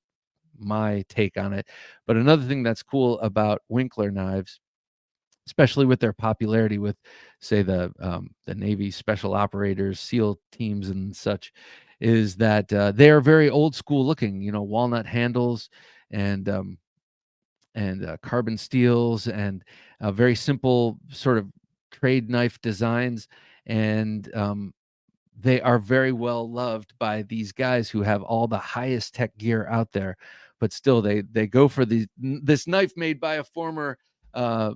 my take on it, but another thing that's cool about Winkler knives, especially with their popularity with, say, the Navy special operators, SEAL teams, and such, is that they are very old school looking. Walnut handles and carbon steels and very simple sort of trade knife designs. And they are very well loved by these guys who have all the highest tech gear out there, but still they go for this knife made by a former uh,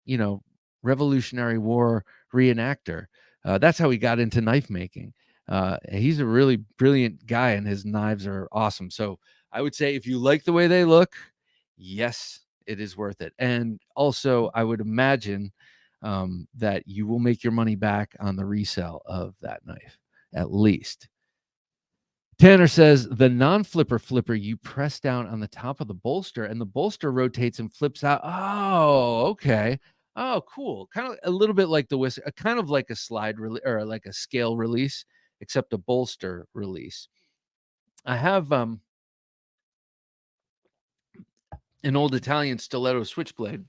you know Revolutionary War reenactor. That's how he got into knife making. He's a really brilliant guy, and his knives are awesome. So I would say if you like the way they look, yes, it is worth it. And also, I would imagine that you will make your money back on the resale of that knife, at least. Tanner says the non-flipper you press down on the top of the bolster and the bolster rotates and flips out. Oh, okay. Oh, cool. Kind of a little bit like the whisk, kind of like a slide or like a scale release, except a bolster release. I have an old Italian stiletto switchblade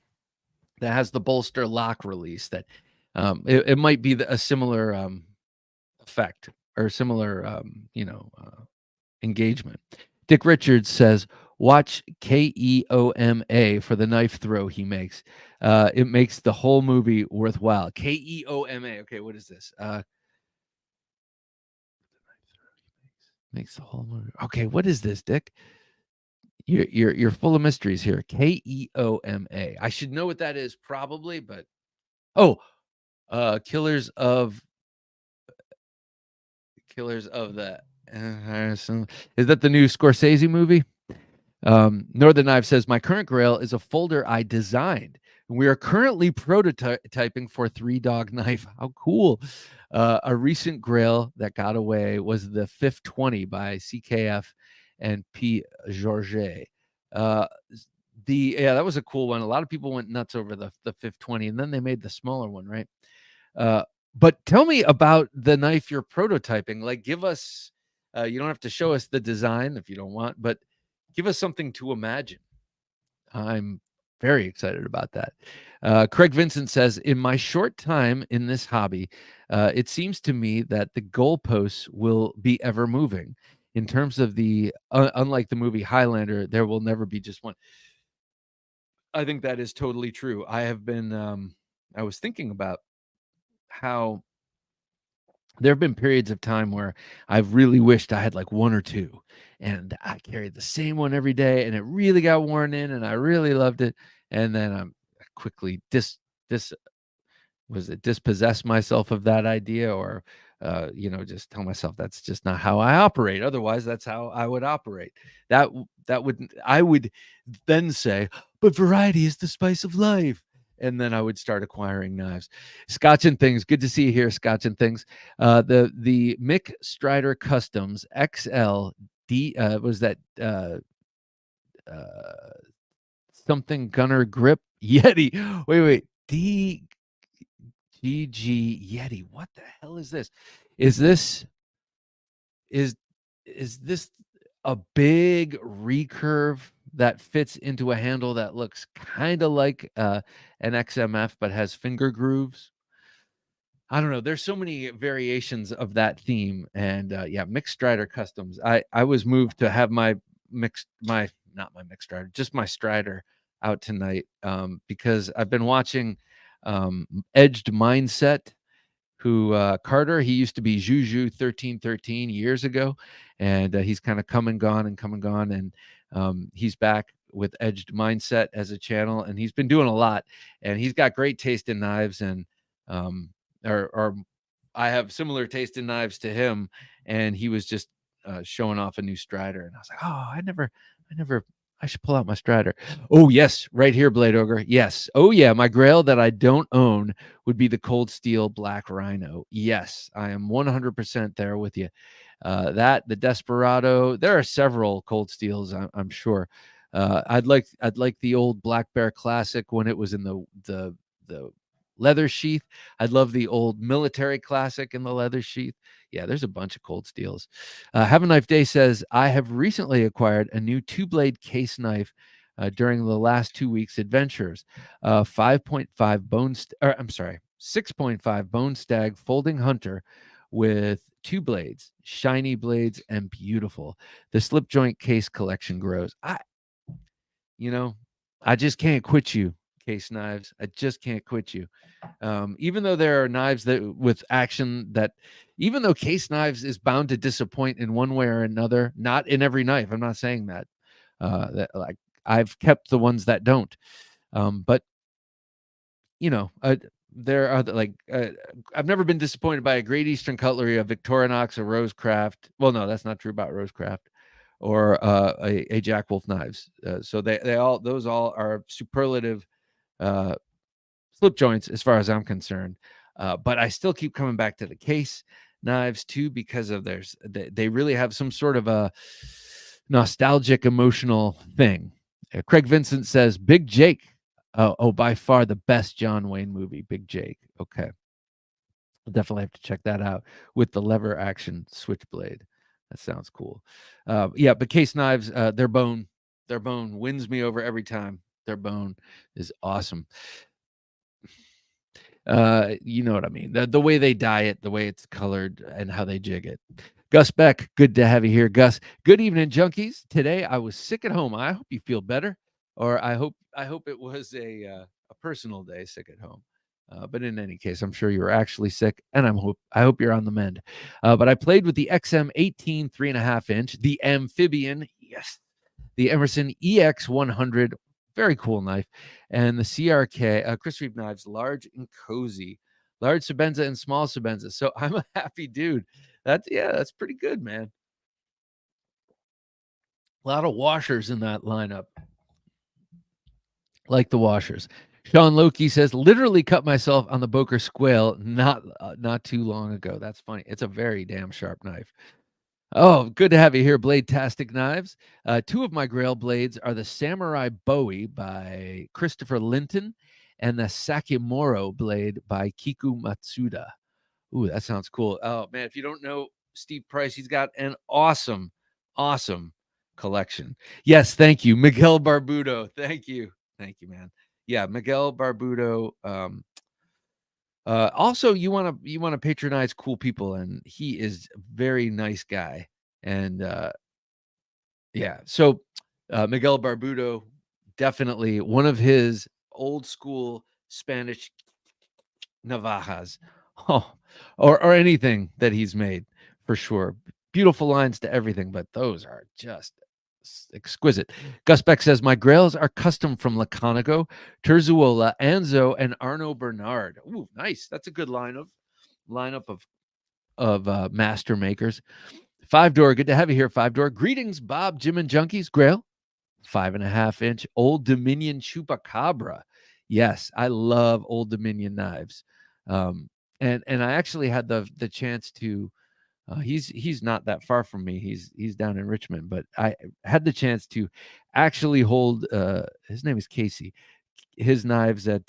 that has the bolster lock release. That it might be a similar effect or similar engagement. Dick Richards says, Watch Keoma for the knife throw he makes. It makes the whole movie worthwhile. Keoma. Okay, what is this? Makes the whole movie. Okay, what is this, Dick? You're full of mysteries here. Keoma. I should know what that is probably, but oh, Killers of the is that the new Scorsese movie? Northern Knife says, my current Grail is a folder I designed. We are currently prototyping for Three Dog Knife. How cool. A recent Grail that got away was the 520 by CKF and P. Georget. That was a cool one. A lot of people went nuts over the 520, and then they made the smaller one, right? But tell me about the knife you're prototyping. Like, give us, you don't have to show us the design if you don't want, but give us something to imagine. I'm very excited about that. Craig Vincent says, in my short time in this hobby, it seems to me that the goalposts will be ever moving. In terms of the, unlike the movie Highlander, there will never be just one. I think that is totally true. I have been, I was thinking about how there have been periods of time where I've really wished I had like one or two, and I carried the same one every day, and it really got worn in, and I really loved it. And then I'm quickly dis was it dispossess myself of that idea, or just tell myself that's just not how I operate. Otherwise, that's how I would operate. That would I would then say, but variety is the spice of life. And then I would start acquiring knives. Scotch and Things. Good to see you here, Scotch and Things. The Mick Strider Customs XL D was that something gunner grip Yeti. Wait. DGG Yeti. What the hell is this? Is this is is this a big recurve that fits into a handle that looks kind of like an XMF but has finger grooves? I don't know. There's so many variations of that theme, and Mixed Strider Customs. I was moved to have my not my Mixed Strider, just my Strider out tonight, because I've been watching Edged Mindset, who Carter. He used to be Juju 1313 years ago, and he's kind of come and gone, and he's back with Edged Mindset as a channel, and he's been doing a lot, and he's got great taste in knives, and or I have similar taste in knives to him, and he was just showing off a new Strider, and I was like, oh, I should pull out my Strider. Oh yes, right here, Blade Ogre. Yes. Oh yeah, my Grail that I don't own would be the Cold Steel Black Rhino. Yes, I am 100% there with you. The Desperado. There are several Cold Steels, I'm sure. I'd like the old Black Bear Classic when it was in the leather sheath. I'd love the old Military Classic in the leather sheath. Yeah, there's a bunch of Cold Steels. Have a Knife Day says, I have recently acquired a new 2-blade case knife during the last 2 weeks' adventures. 5.5 bone, I'm sorry, 6.5 bone stag folding hunter with 2 blades, shiny blades, and beautiful. The slip joint case collection grows. I just can't quit you, Case Knives. I just can't quit you. Even though there are knives that with action that, even though Case Knives is bound to disappoint in one way or another, not in every knife. I'm not saying that. That like I've kept the ones that don't. But there are I've never been disappointed by a Great Eastern Cutlery, a Victorinox, a Rosecraft. Well, no, that's not true about Rosecraft, or a Jack Wolf knives. So those all are superlative slip joints as far as I'm concerned. But I still keep coming back to the Case knives too, because of they really have some sort of a nostalgic emotional thing. Craig Vincent says Big Jake. By far the best John Wayne movie, Big Jake. Okay. I'll definitely have to check that out with the lever action switchblade. That sounds cool. But Case knives, their bone wins me over every time. Their bone is awesome. You know what I mean? The way they dye it, the way it's colored, and how they jig it. Gus Beck, good to have you here, Gus. Good evening, junkies. Today I was sick at home. I hope you feel better, or I hope it was a personal day sick at home. But in any case, I'm sure you were actually sick, and I hope you're on the mend. But I played with the XM18 3.5 inch, the amphibian, yes, the Emerson EX100, very cool knife, and the CRK Chris Reeve knives, large and cozy, large Sabenza and small Sabenza. So I'm a happy dude. That's pretty good, man. A lot of washers in that lineup. Like the washers. Sean Loki says, literally cut myself on the Boker Squale not too long ago. That's funny. It's a very damn sharp knife. Oh, good to have you here, Blade-tastic Knives. Two of my Grail blades are the Samurai Bowie by Christopher Linton and the Sakimoro blade by Kiku Matsuda. Ooh, that sounds cool. Oh, man, if you don't know Steve Price, he's got an awesome, awesome collection. Yes, thank you. Miguel Barbudo. Thank you. Thank you, man. Yeah, Miguel Barbudo. Also, you want to patronize cool people, and he is a very nice guy. And yeah, so Miguel Barbudo, definitely one of his old school Spanish navajas, oh, or anything that he's made for sure. Beautiful lines to everything, but those are just exquisite. Gus Beck says, my Grails are custom from Laconigo, Terzuola, Anzo, and Arno Bernard. Ooh, nice. That's a good lineup of master makers. Five Door, good to have you here, Five Door. Greetings, Bob, Jim, and Junkies. Grail, 5.5 inch Old Dominion Chupacabra. Yes, I love Old Dominion knives. And I actually had the chance to. He's not that far from me. He's down in Richmond, but I had the chance to actually hold. His name is Casey. His knives at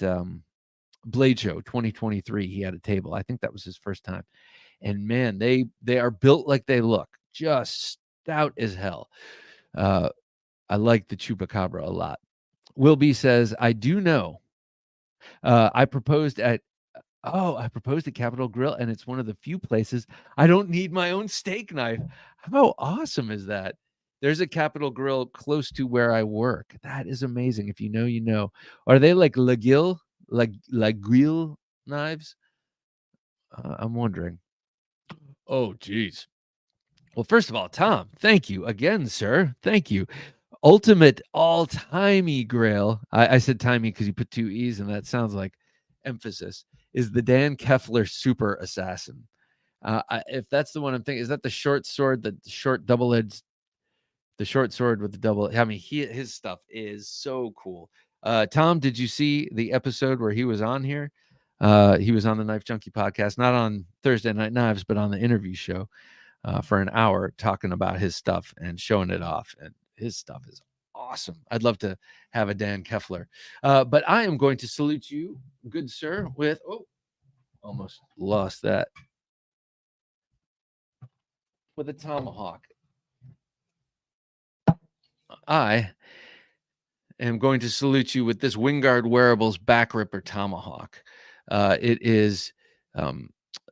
Blade Show 2023. He had a table. I think that was his first time. And man, they are built like they look, just stout as hell. I like the Chupacabra a lot. Will B says, I do know. I proposed at I proposed at Capitol Grill, and it's one of the few places I don't need my own steak knife. How awesome is that? There's a Capitol Grill close to where I work. That is amazing. If you know, you know. Are they like La Grille knives? I'm wondering. Oh, geez. Well, first of all, Tom, thank you again, sir. Thank you. Ultimate all-timey Grail. I said timey because you put two E's, and that sounds like emphasis. Is the Dan Keffler Super Assassin? If that's the one I'm thinking, is that the short sword, the short double-edged, the short sword with the double? I mean, his stuff is so cool. Tom, did you see the episode where he was on here? He was on the Knife Junkie podcast, not on Thursday Night Knives, but on the interview show for an hour talking about his stuff and showing it off. And his stuff is awesome. I'd love to have a Dan Keffler. But I am going to salute you, good sir, with, almost lost that, with a tomahawk. I am going to salute you with this Wingard Wearables back ripper tomahawk. It is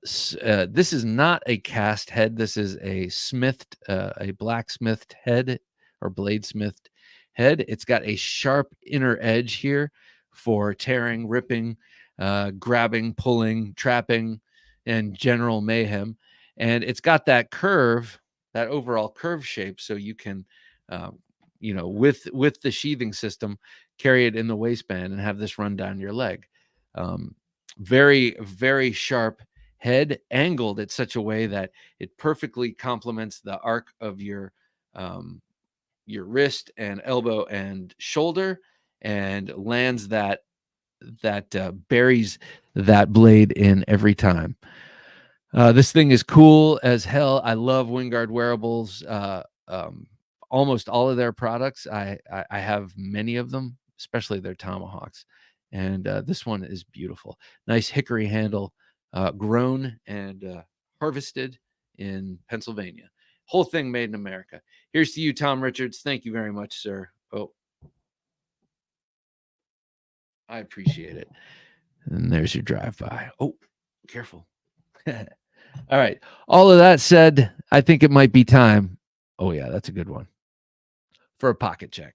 this is not a cast head. This is a blacksmithed head or bladesmithed head. It's got a sharp inner edge here for tearing, ripping, grabbing, pulling, trapping, and general mayhem. And it's got that curve, that overall curve shape, so you can, with the sheathing system, carry it in the waistband and have this run down your leg. Very, very sharp head, angled at such a way that it perfectly complements the arc of your wrist and elbow and shoulder, and lands that buries that blade in every time. This thing is cool as hell. I love Wingard Wearables. Almost all of their products. I have many of them, especially their tomahawks. And this one is beautiful. Nice hickory handle, grown and harvested in Pennsylvania. Whole thing made in America. Here's to you, Tom Richards. Thank you very much, sir. Oh, I appreciate it. And there's your drive-by. Oh, careful. All right. All of that said, I think it might be time. Oh yeah, that's a good one for a pocket check.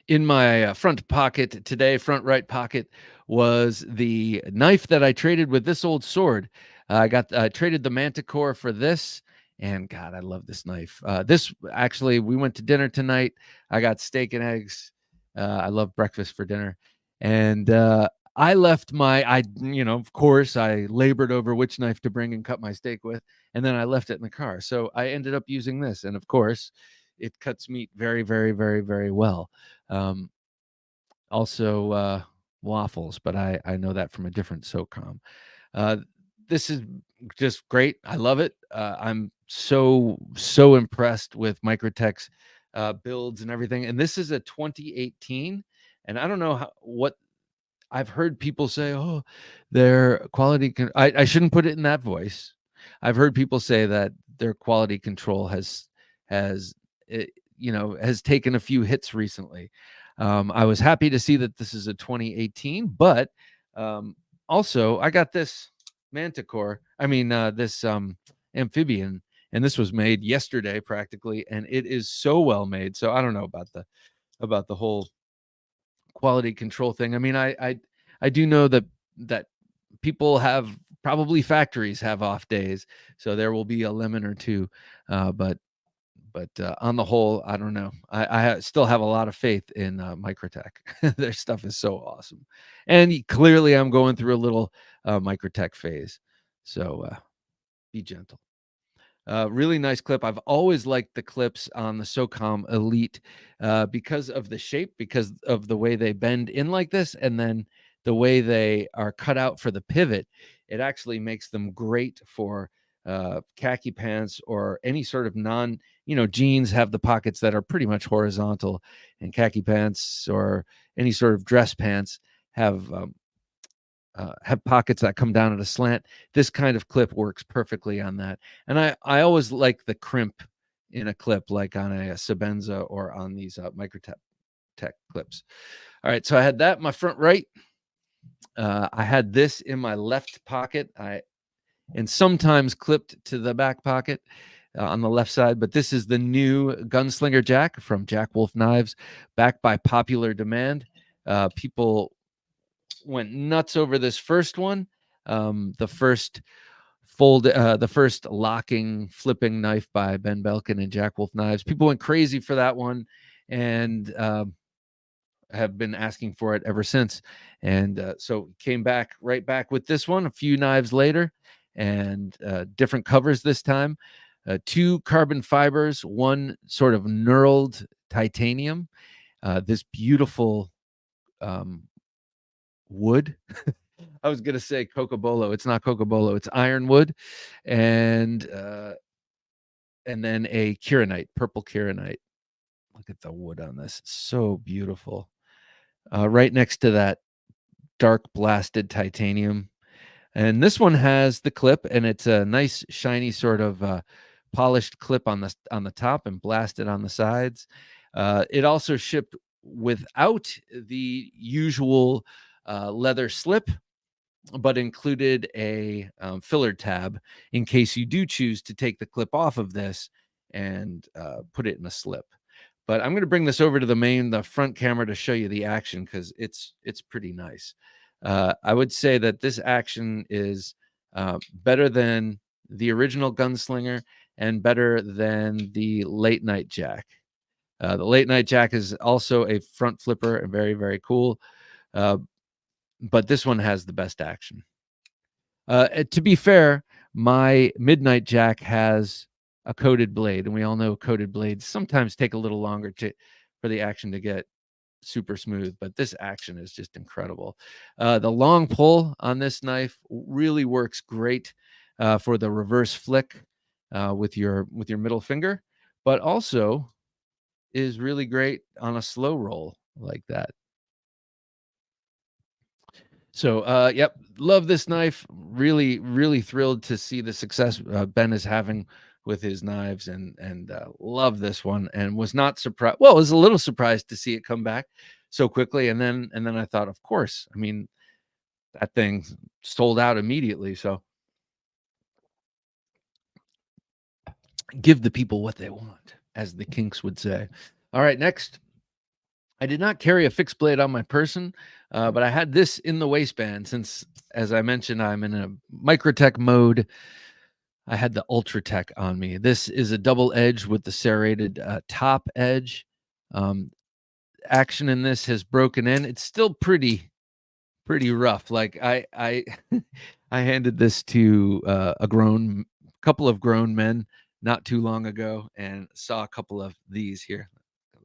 In my front pocket today, front right pocket, was the knife that I traded with this old sword. I got traded the Manticore for this, and God, I love this knife. This actually, we went to dinner tonight. I got steak and eggs. I love breakfast for dinner, and I left of course, I labored over which knife to bring and cut my steak with, and then I left it in the car. So I ended up using this, and of course, it cuts meat very, very, very, very well. Um, also, waffles, but I know that from a different SOCOM. Uh, this is just great. I love it. I'm so impressed with Microtech's builds and everything. And this is a 2018, and I don't know what I've heard people say. Oh, their quality. I shouldn't put it in that voice. I've heard people say that their quality control has eh, has taken a few hits recently. I was happy to see that this is a 2018, but um, also I got this Manticore. I mean, this amphibian, and this was made yesterday practically, and it is so well made. So I don't know about the whole quality control thing. I mean, I do know that people have probably factories have off days, so there will be a lemon or two, but on the whole, I don't know. Still have a lot of faith in Microtech. Their stuff is so awesome, and clearly, I'm going through a little Microtech phase, so be gentle. Really nice clip. I've always liked the clips on the SOCOM Elite because of the shape, because of the way they bend in like this, and then the way they are cut out for the pivot. It actually makes them great for khaki pants or any sort of jeans have the pockets that are pretty much horizontal, and khaki pants or any sort of dress pants have pockets that come down at a slant. This kind of clip works perfectly on that. And I always like the crimp in a clip, like on a Sebenza or on these Microtech clips. All right, so I had that in my front right. I had this in my left pocket. And sometimes clipped to the back pocket on the left side. But this is the new Gunslinger Jack from Jack Wolf Knives, backed by popular demand. People went nuts over this first one. The first locking flipping knife by Ben Belkin and Jack Wolf Knives. People went crazy for that one, and have been asking for it ever since. And so came right back with this one a few knives later, and different covers this time. Two carbon fibers, one sort of knurled titanium. This beautiful wood. I was gonna say cocobolo. It's not cocobolo. It's ironwood, and then a kieranite, purple kieranite. Look at the wood on this. It's so beautiful. Right next to that dark blasted titanium, and this one has the clip, and it's a nice shiny sort of polished clip on the top and blasted on the sides. It also shipped without the usual leather slip, but included a filler tab in case you do choose to take the clip off of this and put it in a slip. But I'm going to bring this over to the front camera to show you the action, because it's pretty nice. I would say that this action is better than the original Gunslinger and better than the Late Night Jack. The Late Night Jack is also a front flipper and very, very cool. But this one has the best action. To be fair, my Midnight Jack has a coated blade, and we all know coated blades sometimes take a little longer for the action to get super smooth, but this action is just incredible. The long pull on this knife really works great for the reverse flick with your middle finger, but also is really great on a slow roll like that. So, yep, love this knife. Really, really thrilled to see the success Ben is having with his knives, and love this one, and was not surprised. Well, was a little surprised to see it come back so quickly, and then I thought, of course, I mean, that thing sold out immediately. So give the people what they want, as the Kinks would say. All right, next. I did not carry a fixed blade on my person, but I had this in the waistband since, as I mentioned, I'm in a Microtech mode. I had the Ultratech on me. This is a double edge with the serrated top edge. Action in this has broken in. It's still pretty rough. Like I I handed this to a couple of grown men not too long ago, and saw a couple of these here,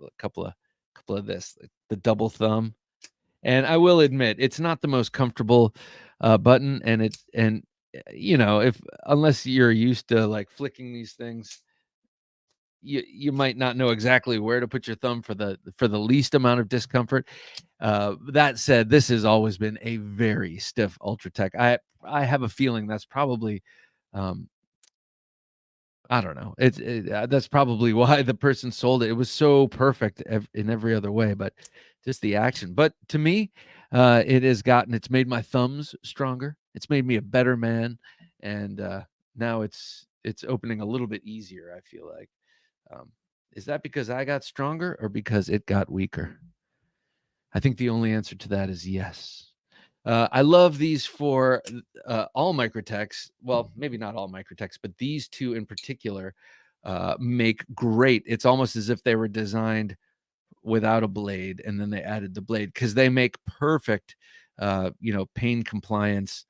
a couple of this, like the double thumb. And I will admit, it's not the most comfortable button, and you know, if unless you're used to like flicking these things, you might not know exactly where to put your thumb for the least amount of discomfort. That said, this has always been a very stiff Ultratech. I have a feeling that's probably, um, I don't know. That's probably why the person sold it. It was so perfect in every other way, but just the action. But to me, it's made my thumbs stronger. It's made me a better man, and now it's opening a little bit easier, I feel like. Is that because I got stronger or because it got weaker? I think the only answer to that is yes. I love these for all Microtechs. Well, maybe not all Microtechs, but these two in particular make great. It's almost as if they were designed without a blade, and then they added the blade, because they make perfect, pain compliance,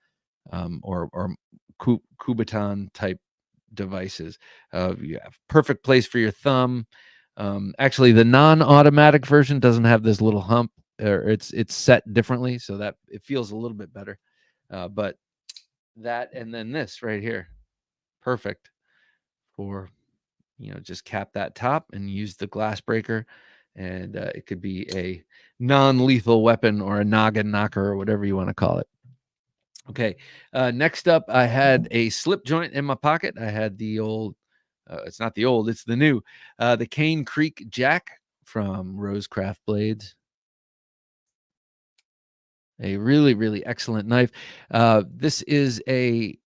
or Kubotan type devices. You have perfect place for your thumb. Actually, the non-automatic version doesn't have this little hump, or it's set differently, so that it feels a little bit better. But that, and then this right here, perfect for, just cap that top and use the glass breaker, and it could be a non-lethal weapon or a noggin knocker or whatever you want to call it. Okay, next up, I had a slip joint in my pocket. I had the old, it's not the old, it's the new, the Cane Creek Jack from Rosecraft Blades. A really, really excellent knife. This is a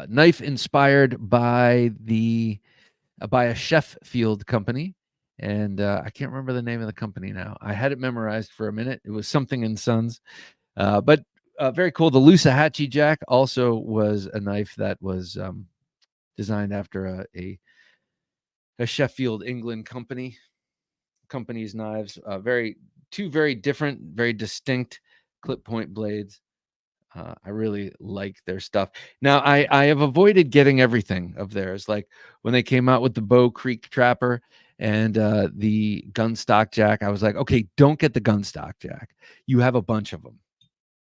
knife inspired by by a Sheffield company, and I can't remember the name of the company now. I had it memorized for a minute. It was something and Sons, but very cool. The Lusahatchee Jack also was a knife that was designed after a Sheffield, England company's knives. Two very different, very distinct clip point blades. I really like their stuff. Now, I have avoided getting everything of theirs. Like when they came out with the Bow Creek Trapper and the Gunstock Jack, I was like, okay, don't get the Gunstock Jack. You have a bunch of them.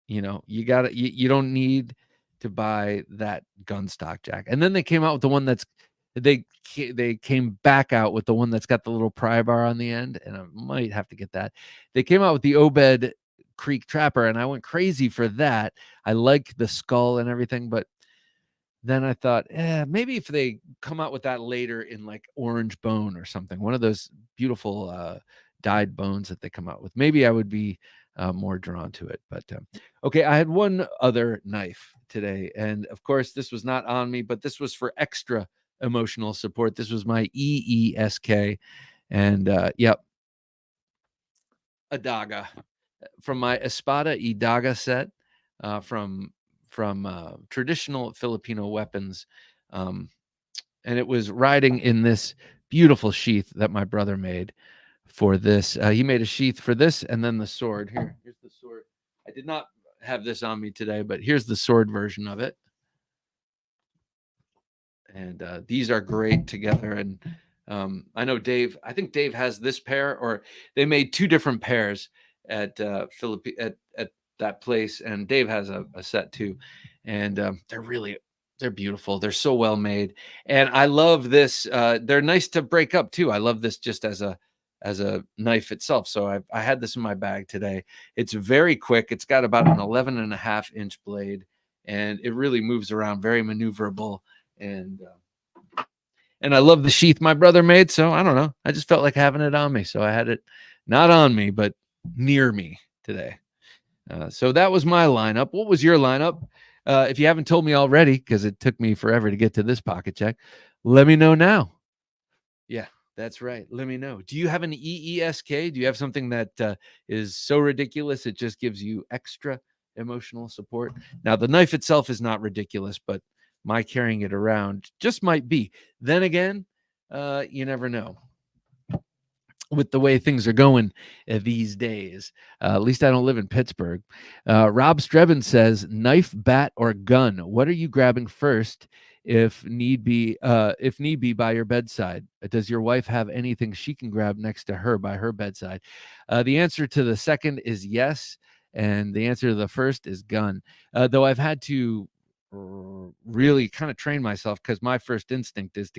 You don't need to buy that Gunstock Jack. And then they came out with the one they came back out with the one that's got the little pry bar on the end, and I might have to get that. They came out with the Obed Creek Trapper, and I went crazy for that. I like the skull and everything, but then I thought, maybe if they come out with that later in like orange bone or something, one of those beautiful dyed bones that they come out with, maybe I would be more drawn to it. But okay, I had one other knife today, and of course, this was not on me, but this was for extra emotional support. This was my EESK, and yep, Adaga from my Espada Idaga set, from traditional Filipino weapons, and it was riding in this beautiful sheath that my brother made for this. He made a sheath for this, and then the sword. Here's the sword. I did not have this on me today, but here's the sword version of it. And these are great together. And I know Dave. I think Dave has this pair, or they made two different pairs at at that place, and Dave has a set too. And they're beautiful. They're so well made, and I love this. They're nice to break up too. I love this just as a knife itself. So I had this in my bag today. It's very quick. It's got about an 11.5-inch blade, and it really moves around, very maneuverable. And And I love the sheath my brother made, so I don't know. I just felt like having it on me, so I had it not on me, but near me today. So that was my lineup. What was your lineup? If you haven't told me already, because it took me forever to get to this pocket check, let me know now. Yeah, that's right. Let me know. Do you have an EESK? Do you have something that is so ridiculous it just gives you extra emotional support? Now, the knife itself is not ridiculous, but my carrying it around just might be. Then again, you never know with the way things are going these days. At least I don't live in Pittsburgh. Rob Strebin says, knife, bat, or gun. What are you grabbing first if need be by your bedside? Does your wife have anything she can grab next to her by her bedside? The answer to the second is yes. And the answer to the first is gun. Though I've had to really kind of train myself, because my first instinct is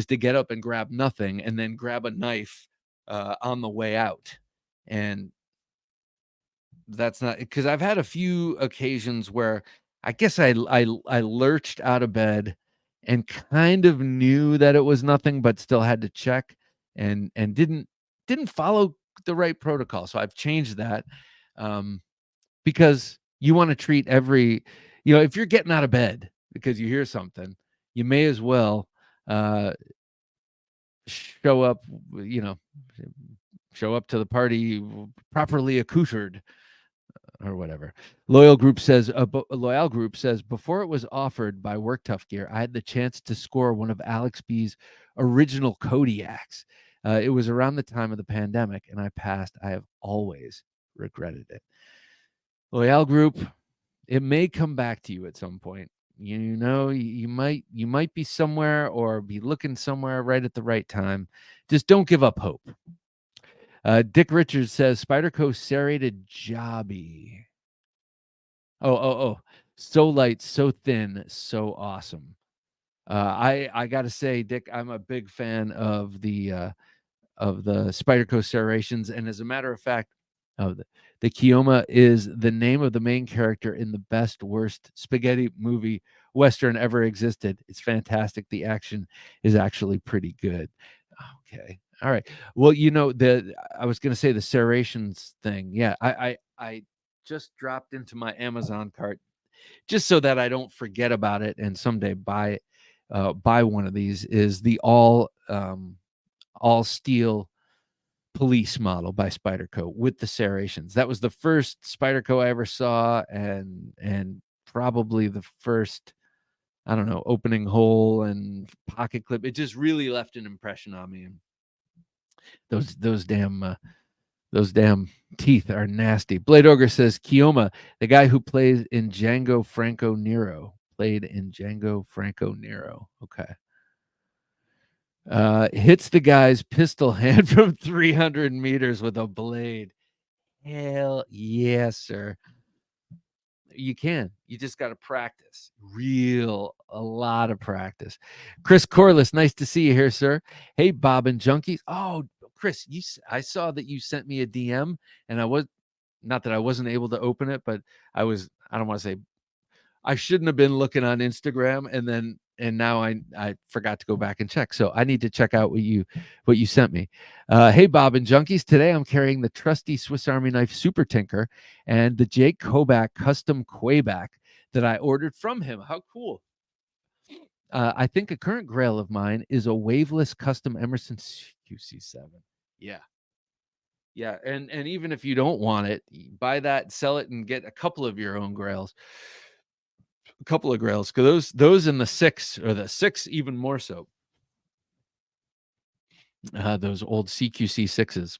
to get up and grab nothing and then grab a knife on the way out. And that's not, because I've had a few occasions where I guess I lurched out of bed and kind of knew that it was nothing, but still had to check and didn't follow the right protocol. So I've changed that, because you want to treat every, if you're getting out of bed because you hear something, you may as well show up, show up to the party properly accoutered or whatever. Loyal Group says, before it was offered by Work Tough Gear, I had the chance to score one of Alex B's original Kodiaks. It was around the time of the pandemic, and I passed. I have always regretted it. Loyal Group, it may come back to you at some point. You might be somewhere or be looking somewhere right at the right time. Just don't give up hope. Dick Richards says, Spyderco serrated jobby. Oh. So light, so thin, so awesome. I gotta say, Dick, I'm a big fan of the Spyderco serrations. And as a matter of fact, the Keoma is the name of the main character in the best, worst spaghetti movie Western ever existed. It's fantastic. The action is actually pretty good. Okay. All right. Well, I was going to say the serrations thing. Yeah. I just dropped into my Amazon cart just so that I don't forget about it and someday buy one of these, is the all steel police model by Spyderco with the serrations. That was the first Spyderco I ever saw, and probably the first, I don't know, opening hole and pocket clip. It just really left an impression on me. And those damn teeth are nasty. Blade Ogre says, Keoma, the guy who plays in Django Franco Nero, played in Django Franco Nero. Okay. Hits the guy's pistol hand from 300 meters with a blade. Hell yes, sir. You can. You just got to practice. A lot of practice. Chris Corliss, nice to see you here, sir. Hey, Bob and Junkies. Oh, Chris, I saw that you sent me a DM, and I was, not that I wasn't able to open it, but I don't want to say, I shouldn't have been looking on Instagram, and now I forgot to go back and check. So I need to check out what you sent me. Hey, Bob and Junkies. Today I'm carrying the trusty Swiss Army knife Super Tinker and the Jake Kobach custom Quayback that I ordered from him. How cool. I think a current grail of mine is a waveless custom Emerson QC7. Yeah. Yeah, and even if you don't want it, buy that, sell it, and get a couple of your own grails. A couple of grails, because those in the 6, or the 6 even more so. Those old CQC 6s.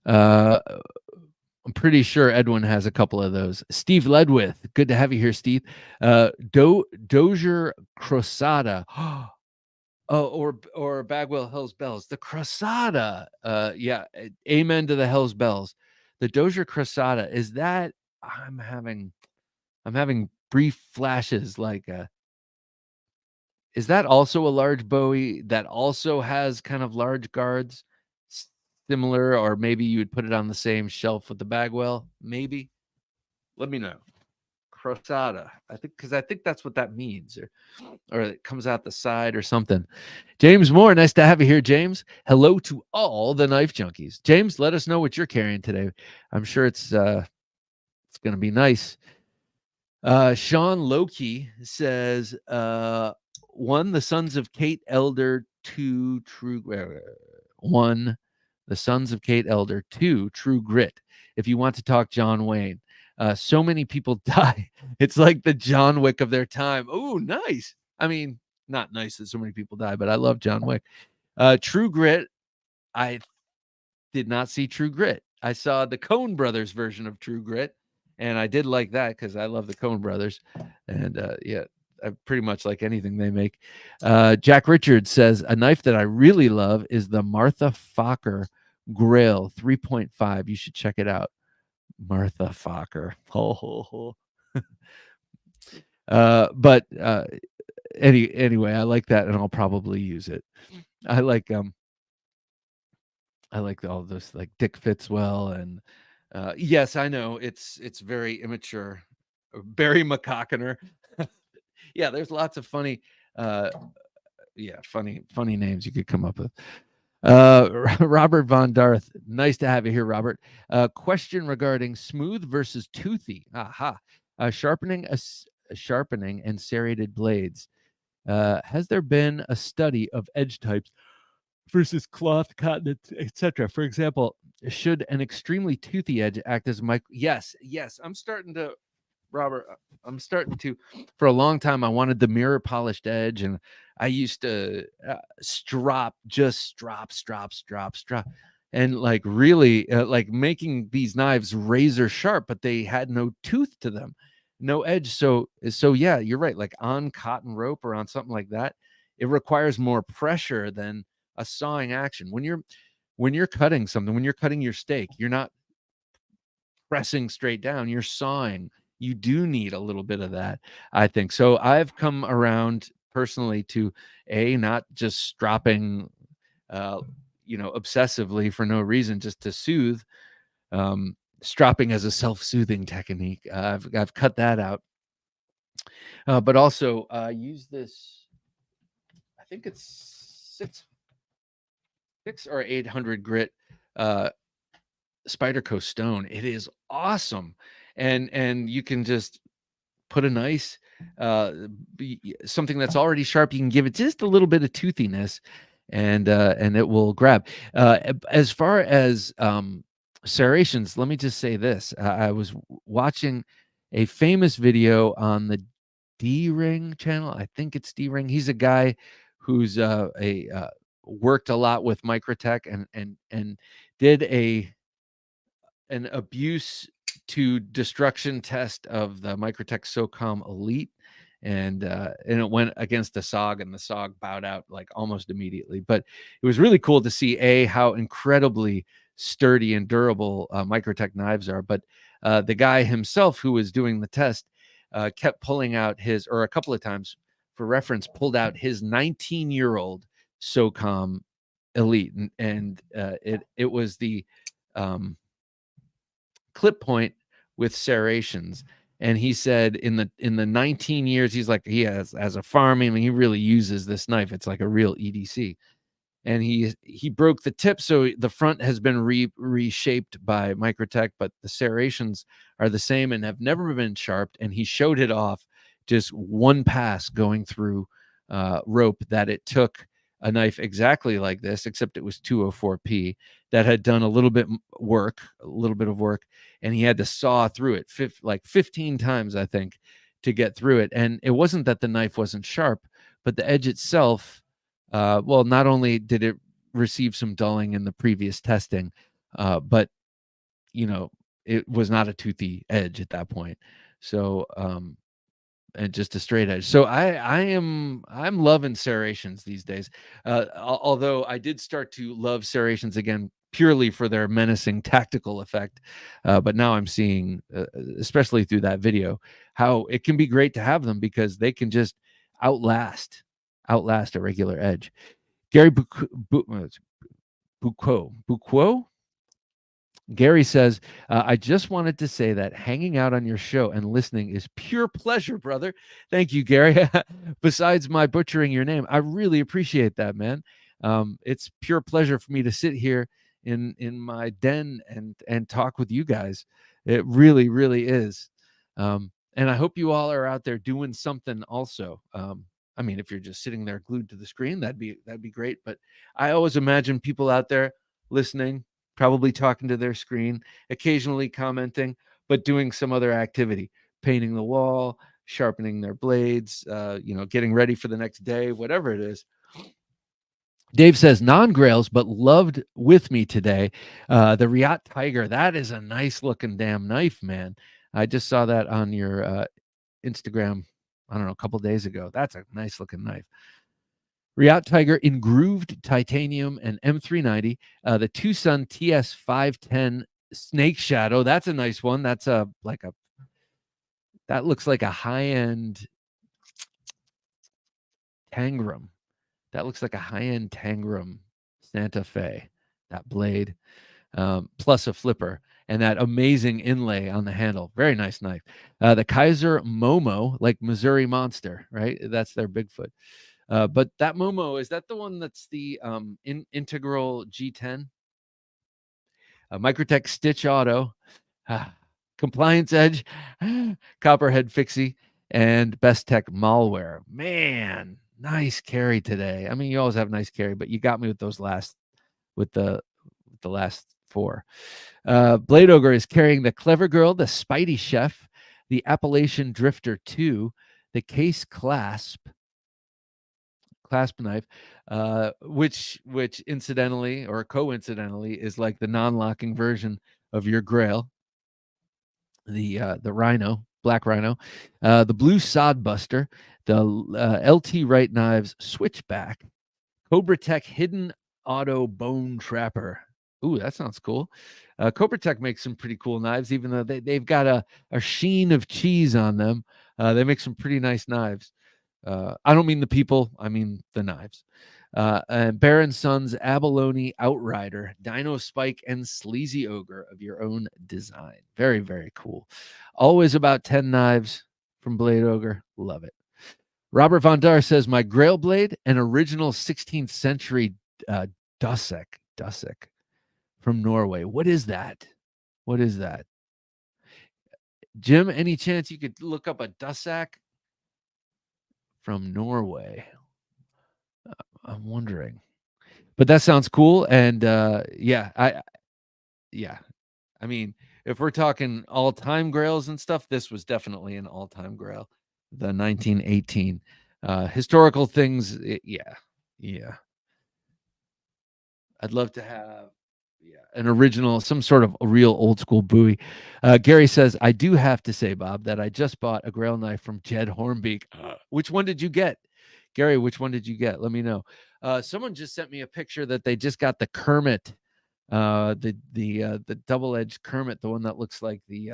I'm pretty sure Edwin has a couple of those. Steve Ledwith, good to have you here, Steve. Dozier Crosada. Oh, or Bagwell Hell's Bells. The Crosada. Yeah, amen to the Hell's Bells. The Dozier Crosada, is that, I'm having brief flashes, like is that also a large Bowie that also has kind of large guards, similar, or maybe you would put it on the same shelf with the Bagwell? Maybe. Let me know. crosata. I think that's what that means, or it comes out the side or something. James Moore, nice to have you here, James. Hello to all the knife junkies. James, let us know what you're carrying today. I'm sure it's going to be nice. Sean Loki says, 1, The Sons of Kate Elder, 2, True 1, The Sons of Kate Elder, 2, True Grit. If you want to talk John Wayne. So many people die. It's like the John Wick of their time. Oh, nice. I mean, not nice that so many people die, but I love John Wick. True Grit. I did not see True Grit. I saw the Coen Brothers version of True Grit, and I did like that because I love the Coen Brothers. And yeah, I pretty much like anything they make. Jack Richards says, a knife that I really love is the Martha Fokker Grail 3.5. You should check it out. Martha Fokker. But anyway, I like that, and I'll probably use it. I like all those, like Dick Fitzwell, and yes, I know it's very immature. Barry McCockiner. Yeah, there's lots of funny funny names you could come up with. Robert Von Darth, nice to have you here, Robert. Question regarding smooth versus toothy. Aha. Sharpening and serrated blades. Has there been a study of edge types versus cloth, cotton, etc.? For example, should an extremely toothy edge act as Yes. I'm starting to, Robert. For a long time, I wanted the mirror polished edge, and I used to strop, and like really like making these knives razor sharp, but they had no tooth to them, no edge. So yeah, you're right. Like on cotton rope or on something like that, it requires more pressure than a sawing action. When you're cutting something, when you're cutting your steak, you're not pressing straight down, you're sawing. You do need a little bit of that, I think. So I've come around personally to not just stropping obsessively for no reason, just to soothe. Stropping as a self-soothing technique. I've cut that out. But also use this, I think it's 6 or 800 grit Spyderco stone. It is awesome. And you can just put a nice something that's already sharp. You can give it just a little bit of toothiness, and it will grab. As far as serrations, let me just say this. I was watching a famous video on the D-Ring channel. I think it's D-Ring. He's a guy who's worked a lot with Microtech and did an abuse to destruction test of the Microtech SOCOM Elite, and it went against the SOG, and the SOG bowed out like almost immediately. But it was really cool to see how incredibly sturdy and durable Microtech knives are. But the guy himself who was doing the test kept pulling out his, or a couple of times for reference, pulled out his 19-year-old SOCOM Elite, and it was the clip point with serrations. And he said in the 19 years, he's like, he has, as a farming, I mean, he really uses this knife. It's like a real EDC. And he broke the tip, so the front has been reshaped by Microtech, but the serrations are the same and have never been sharpened. And he showed it off, just one pass going through rope, that it took a knife exactly like this, except it was 204p, that had done a little bit of work, and he had to saw through it 15 times, I think, to get through it. And it wasn't that the knife wasn't sharp, but the edge itself, well, not only did it receive some dulling in the previous testing, but it was not a toothy edge at that point. So and just a straight edge. So I'm loving serrations these days. Although I did start to love serrations again purely for their menacing tactical effect. But now I'm seeing, especially through that video, how it can be great to have them because they can just outlast a regular edge. Gary Bucquo. Gary says, I just wanted to say that hanging out on your show and listening is pure pleasure, brother. Thank you, Gary. Besides my butchering your name, I really appreciate that, man. It's pure pleasure for me to sit here in my den and talk with you guys. It really, really is. And I hope you all are out there doing something also. I mean, if you're just sitting there glued to the screen, that'd be great. But I always imagine people out there listening, probably talking to their screen, occasionally commenting, but doing some other activity, painting the wall, sharpening their blades, getting ready for the next day, whatever it is. Dave says non-grails, but loved with me today. The Riat Tiger, that is a nice looking damn knife, man. I just saw that on your Instagram, I don't know, a couple days ago. That's a nice looking knife. Riat Tiger in grooved titanium and M390. The Tucson TS510 Snake Shadow. That's a nice one. That's that looks like a high-end Tangram. That looks like a high-end Tangram Santa Fe. That blade, plus a flipper, and that amazing inlay on the handle. Very nice knife. The Kaiser Momo, like Missouri Monster, right? That's their Bigfoot. But that Momo, is that the one that's the integral G10? Microtech Stitch Auto, Compliance Edge, Copperhead Fixie, and Best Tech Malware. Man, nice carry today. I mean, you always have nice carry, but you got me with those last, with the last four. Blade Ogre is carrying the Clever Girl, the Spidey Chef, the Appalachian Drifter 2, the Case Clasp knife, which incidentally or coincidentally is like the non-locking version of your Grail, the Rhino, Black Rhino, the Blue Sodbuster, the LT Right Knives Switchback, Cobra Tech Hidden Auto Bone Trapper. Ooh, that sounds cool. Cobra Tech makes some pretty cool knives, even though they've got a sheen of cheese on them. They make some pretty nice knives. I don't mean the people, I mean the knives. And Baron Sons Abalone Outrider, Dino Spike, and Sleazy Ogre of your own design. Very, very cool. Always about 10 knives from Blade Ogre. Love it. Robert Von Dar says, my Grail blade, an original 16th century Dussek from Norway. What is that? What is that? Jim, any chance you could look up a Dussek from Norway? I'm wondering, but that sounds cool. And yeah, I mean, if we're talking all-time Grails and stuff, this was definitely an all-time Grail, the 1918 historical things. Yeah. I'd love to have an original, some sort of a real old school buoy. Gary says, I do have to say, Bob, that I just bought a Grail knife from Jed Hornbeak. Which one did you get? Gary, which one did you get? Let me know. Someone just sent me a picture that they just got the Kermit, the double-edged Kermit, the one that looks like the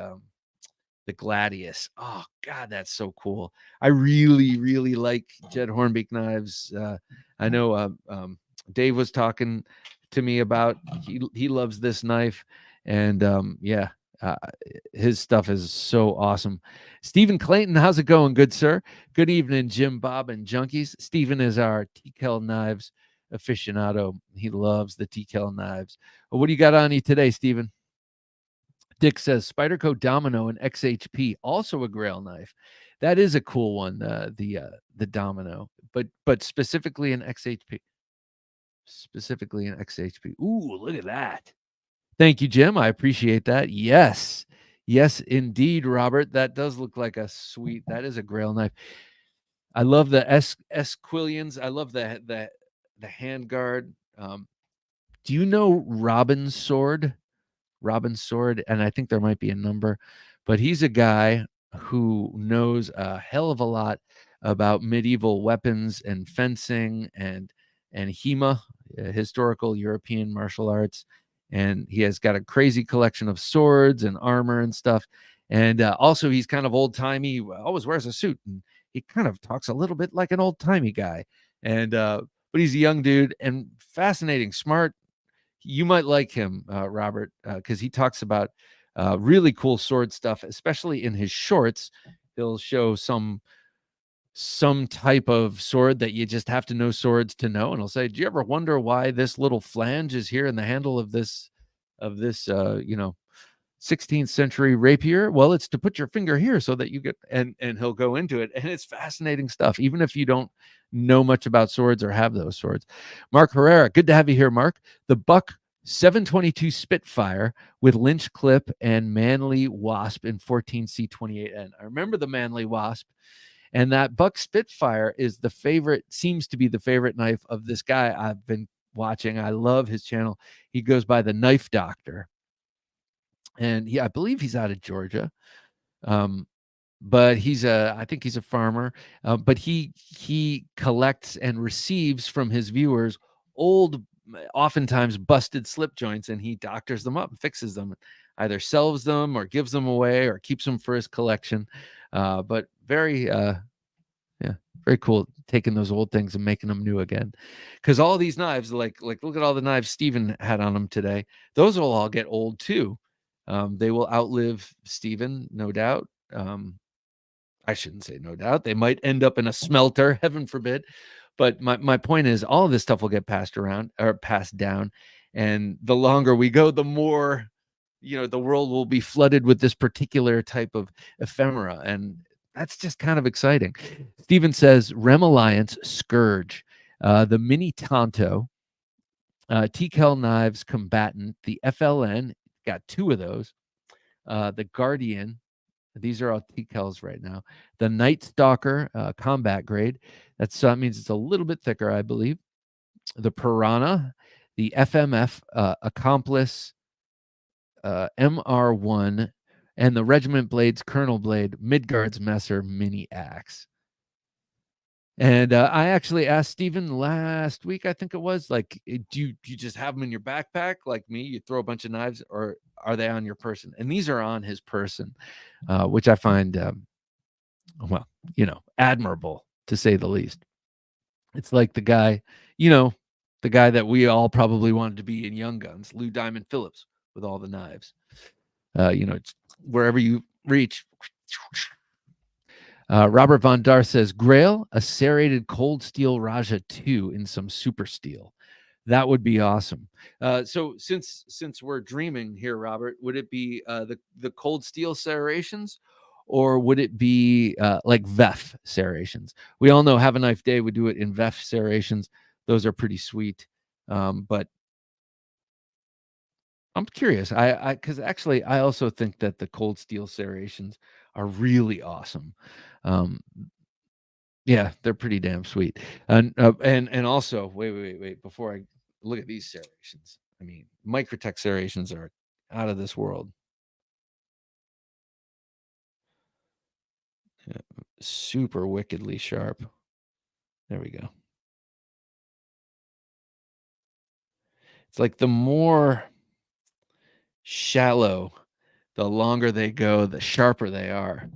Gladius. Oh God, that's so cool. I really, really like Jed Hornbeak knives. I know Dave was talking to me about, he loves this knife, and his stuff is so awesome. Stephen Clayton, how's it going, good sir? Good evening, Jim, Bob, and Junkies. Stephen is our TKL knives aficionado. He loves the TKL knives. Well, what do you got on you today, Stephen? Dick says Spyderco Domino and XHP, also a Grail knife. That is a cool one, the Domino, but specifically an XHP. Specifically an XHP. Ooh, look at that. Thank you, Jim. I appreciate that. Yes, indeed, Robert. That does look like a sweet. That is a Grail knife. I love the Esquilians. I love the handguard. Do you know Robin's sword? And I think there might be a number, but he's a guy who knows a hell of a lot about medieval weapons and fencing and HEMA, historical European martial arts, and he has got a crazy collection of swords and armor and stuff. And also, he's kind of old timey. Always wears a suit, and he kind of talks a little bit like an old timey guy. And but he's a young dude and fascinating, smart. You might like him, Robert, because he talks about really cool sword stuff, especially in his shorts. He'll show some type of sword that you just have to know swords to know, and he'll say, "Do you ever wonder why this little flange is here in the handle of this 16th century rapier? Well, it's to put your finger here so that you get," and he'll go into it, and it's fascinating stuff, even if you don't know much about swords or have those swords. Mark Herrera, good to have you here, Mark. The Buck 722 Spitfire with Lynch clip and Manly Wasp in 14C28N. I remember the Manly Wasp. And that Buck Spitfire seems to be the favorite knife of this guy I've been watching. I love his channel. He goes by the Knife Doctor. And I believe he's out of Georgia. But I think he's a farmer. But he collects and receives from his viewers old, oftentimes busted slip joints, and he doctors them up and fixes them, either sells them or gives them away or keeps them for his collection. But very cool, taking those old things and making them new again. Because all these knives, like look at all the knives Steven had on them today. Those will all get old too. They will outlive Steven, no doubt. I shouldn't say no doubt. They might end up in a smelter, heaven forbid. But my point is, all of this stuff will get passed around or passed down. And the longer we go, the more, the world will be flooded with this particular type of ephemera. And that's just kind of exciting. Steven says, Rem Alliance, Scourge, the Mini Tonto, TKL Knives Combatant, the FLN, got 2 of those, the Guardian, these are all TKLs right now, the Night Stalker, combat grade, that means it's a little bit thicker, I believe, the Piranha, the FMF, Accomplice, MR1, and the Regiment Blades Colonel Blade Midgard's Messer Mini Axe. And I actually asked Steven last week, I think it was, like, do you just have them in your backpack like me? You throw a bunch of knives, or are they on your person? And these are on his person, which I find, admirable, to say the least. It's like the guy that we all probably wanted to be in Young Guns, Lou Diamond Phillips, with all the knives. It's wherever you reach. Robert Von Dar says, Grail, a serrated cold steel Raja 2 in some super steel. That would be awesome. So since we're dreaming here, Robert, would it be the cold steel serrations, or would it be like VEF serrations? We all know Have a Knife Day would do it in VEF serrations. Those are pretty sweet. But I'm curious. Because actually, I also think that the cold steel serrations are really awesome. Yeah, they're pretty damn sweet. And also, wait, before I look at these serrations, I mean, Microtech serrations are out of this world. Yeah, super wickedly sharp. There we go. It's like the more shallow, the longer they go, the sharper they are.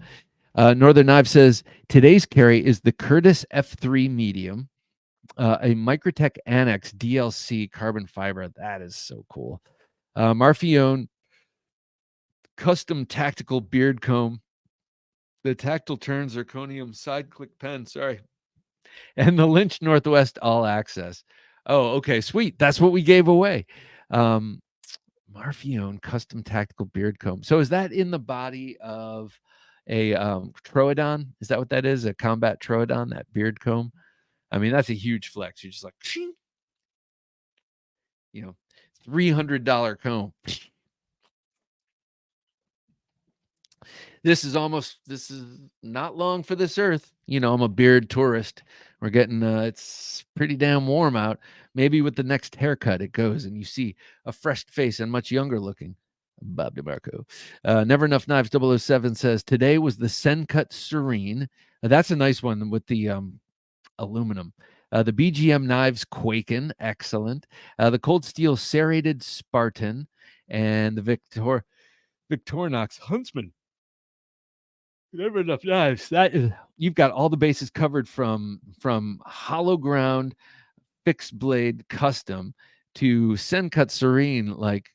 Northern Knife says, today's carry is the Curtis F3 medium, a Microtech Annex DLC carbon fiber. That is so cool. Marfione custom tactical beard comb, the tactile turn zirconium side click pen, and the Lynch Northwest all access. Oh, okay, sweet. That's what we gave away. Marfione custom tactical beard comb. So is that in the body of a Troodon? Is that what that is? A combat Troodon, that beard comb? I mean, that's a huge flex. You're just like, $300 comb. This is not long for this earth. I'm a beard tourist. We're getting, it's pretty damn warm out. Maybe with the next haircut, it goes and you see a fresh face and much younger looking Bob DeMarco. Never Enough Knives 007 says, today was the Sencut Serene. That's a nice one with the aluminum. The BGM Knives Quaken, excellent. The Cold Steel Serrated Spartan, and the Victorinox Huntsman. Never Enough Knives. That is, you've got all the bases covered from hollow ground fixed blade custom to Send Cut Serene, like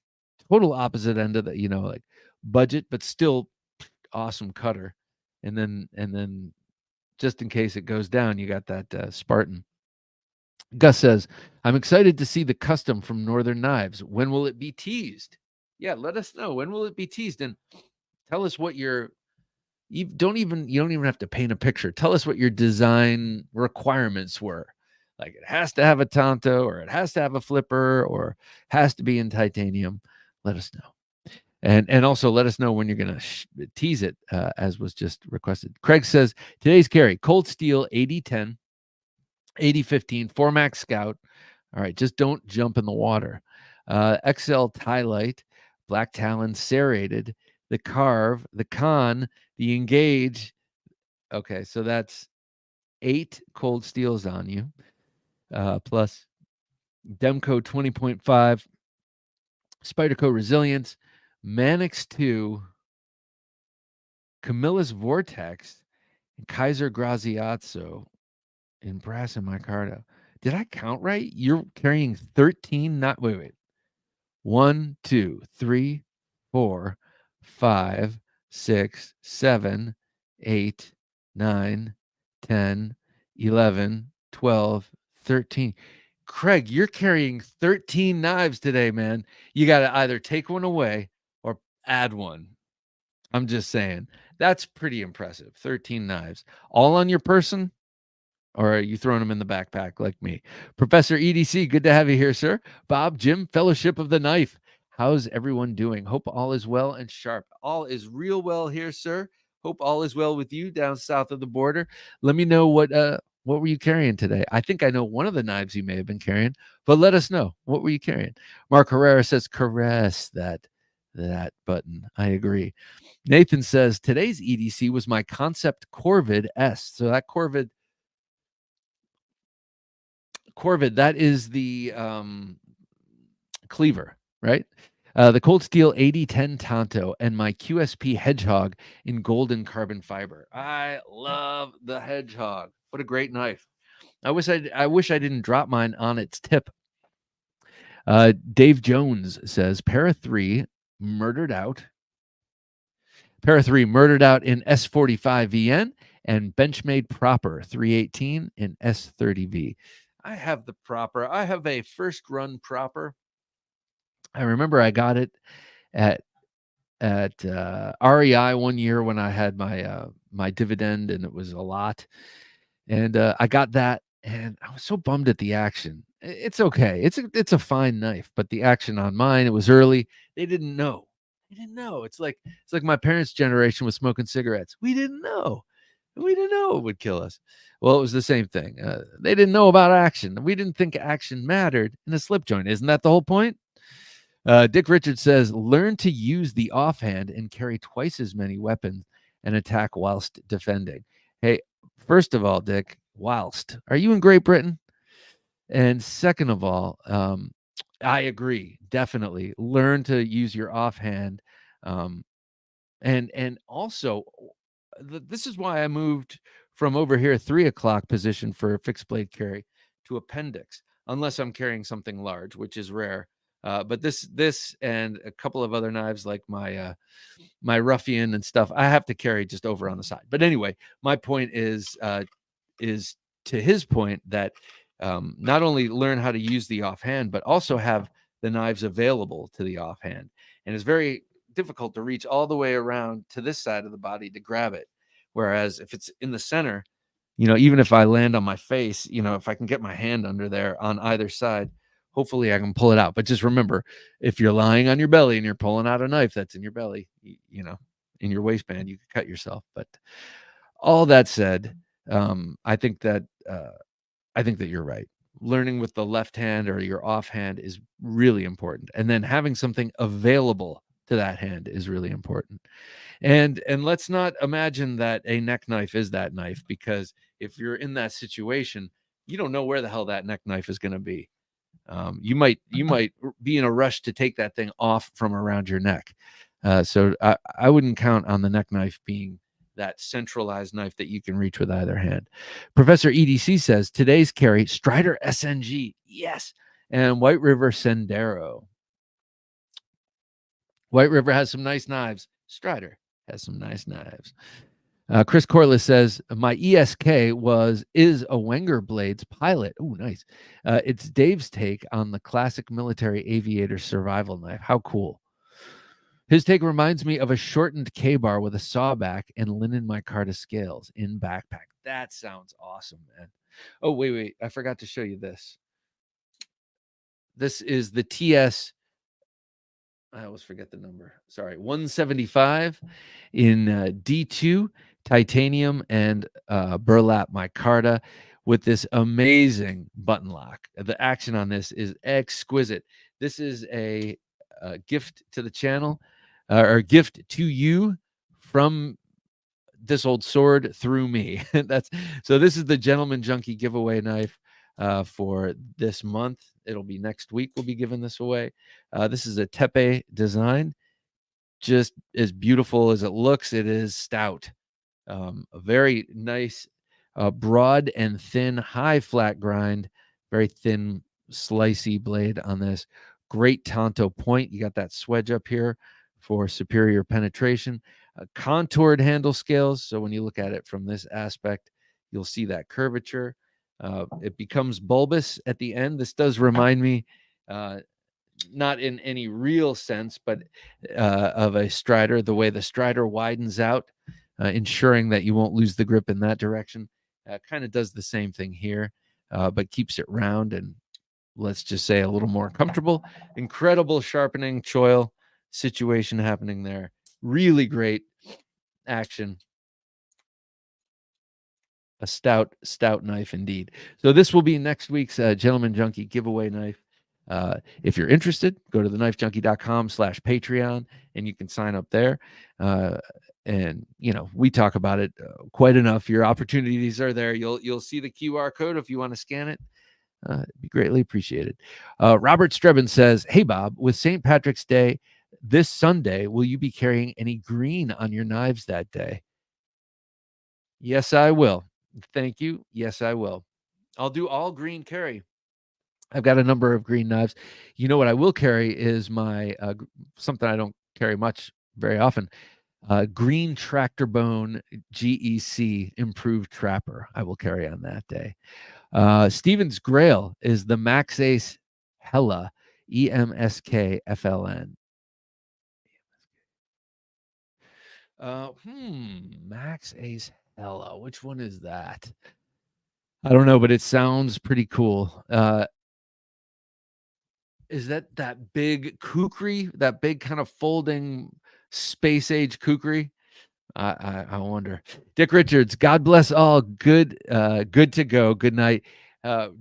total opposite end of the, like budget, but still awesome cutter. And then just in case it goes down, you got that Spartan. Gus says, I'm excited to see the custom from Northern Knives. When will it be teased? Yeah, let us know. When will it be teased? And tell us what you don't even have to paint a picture. Tell us what your design requirements were. Like it has to have a tanto, or it has to have a flipper, or has to be in titanium. Let us know. And also let us know when you're going to tease it, as was just requested. Craig says, today's carry, Cold Steel 8010, 8015, Formax Scout. All right, just don't jump in the water. XL Tie Light, Black Talon Serrated, the Carve, the Con, the Engage. Okay, so that's 8 Cold Steels on you, plus Demco 20.5, Spyderco Resilience, Manix 2, Camillus Vortex, and Kaiser Graziazzo in brass and micarta. Did I count right? You're carrying 13, not wait. 1, 2, 3, 4, 5, 6, 7, 8, 9, 10, 11, 12, 13. Craig, you're carrying 13 knives today, man. You got to either take one away or add one. I'm just saying. That's pretty impressive. 13 knives. All on your person? Or are you throwing them in the backpack like me? Professor EDC, good to have you here, sir. Bob, Jim, Fellowship of the Knife. How's everyone doing? Hope all is well and sharp. All is real well here, sir. Hope all is well with you down south of the border. Let me know what were you carrying today? I think I know one of the knives you may have been carrying, but let us know. What were you carrying? Mark Herrera says, caress that button. I agree. Nathan says, today's EDC was my Concept Corvid S. So that Corvid, that is the cleaver, right? The Cold Steel 8010 Tonto and my QSP Hedgehog in golden carbon fiber. I love the Hedgehog. What a great knife. I wish I didn't drop mine on its tip. Dave Jones says, Para 3 murdered out in S45 VN and Benchmade proper 318 in S30V. I have the proper. I have a first run proper. I remember I got it at REI one year when I had my my dividend, and it was a lot. And I got that, and I was so bummed at the action. It's okay. It's a fine knife, but the action on mine, it was early. They didn't know. It's like my parents' generation was smoking cigarettes. We didn't know. We didn't know it would kill us. Well, it was the same thing. They didn't know about action. We didn't think action mattered in a slip joint. Isn't that the whole point? Dick Richards says, learn to use the offhand and carry twice as many weapons and attack whilst defending. Hey, first of all, Dick, whilst. Are you in Great Britain? And second of all, I agree. Definitely learn to use your offhand. And also, this is why I moved from over here 3 o'clock position for a fixed blade carry to appendix, unless I'm carrying something large, which is rare. But this and a couple of other knives like my my ruffian and stuff, I have to carry just over on the side. But anyway, my point is to his point that not only learn how to use the offhand, but also have the knives available to the offhand. And it's very difficult to reach all the way around to this side of the body to grab it. Whereas if it's in the center, even if I land on my face, if I can get my hand under there on either side, hopefully I can pull it out. But just remember, if you're lying on your belly and you're pulling out a knife that's in your belly, in your waistband, you could cut yourself. But all that said, I think that you're right. Learning with the left hand or your offhand is really important. And then having something available to that hand is really important. And let's not imagine that a neck knife is that knife, because if you're in that situation, you don't know where the hell that neck knife is going to be. You might be in a rush to take that thing off from around your neck. So I wouldn't count on the neck knife being that centralized knife that you can reach with either hand. Professor EDC says, today's carry, Strider SNG. Yes. and White River Sendero. White River has some nice knives. Strider has some nice knives. Chris Corliss says, my ESK is a Wenger Blades Pilot. Oh, nice. It's Dave's take on the classic military aviator survival knife. How cool. His take reminds me of a shortened K-bar with a sawback and linen micarta scales in backpack. That sounds awesome, man. Oh, wait. I forgot to show you this. This is the TS. I always forget the number. Sorry, 175 in D2 titanium and burlap micarta with this amazing button lock. The action on this is exquisite. This is a gift to the channel, or gift to you from this old sword through me. So this is the Gentleman Junkie giveaway knife for this month. It'll be next week. We'll be giving this away. This is a Tepe design, just as beautiful as it looks. It is stout, a very nice, broad and thin, high flat grind, very thin, slicey blade on this. Great Tonto point. You got that swedge up here for superior penetration. Contoured handle scales. So when you look at it from this aspect, you'll see that curvature. It becomes bulbous at the end. This does remind me, not in any real sense, but of a Strider, the way the Strider widens out, ensuring that you won't lose the grip in that direction. Kind of does the same thing here, but keeps it round and, let's just say, a little more comfortable. Incredible sharpening choil situation happening there. Really great action. A stout knife indeed. So this will be next week's Gentleman Junkie giveaway knife. If you're interested, go to TheKnifeJunkie.com/Patreon and you can sign up there. And we talk about it quite enough. Your opportunities are there. You'll see the QR code if you want to scan it. It'd be greatly appreciated. Robert Strebin says, hey, Bob, with St. Patrick's Day this Sunday, will you be carrying any green on your knives that day? Yes, I will. Thank you. Yes, I will. I'll do all green carry. I've got a number of green knives. You know what I will carry is my something I don't carry much very often. Green Tractor Bone GEC Improved Trapper. I will carry on that day. Stevens Grail is the Max Ace Hella EMSKFLN. Max Ace Hella. Which one is that? I don't know, but it sounds pretty cool. Is that big kukri? That big kind of folding space age kukri? I wonder. Dick Richards, God bless all. Good to go. Good night.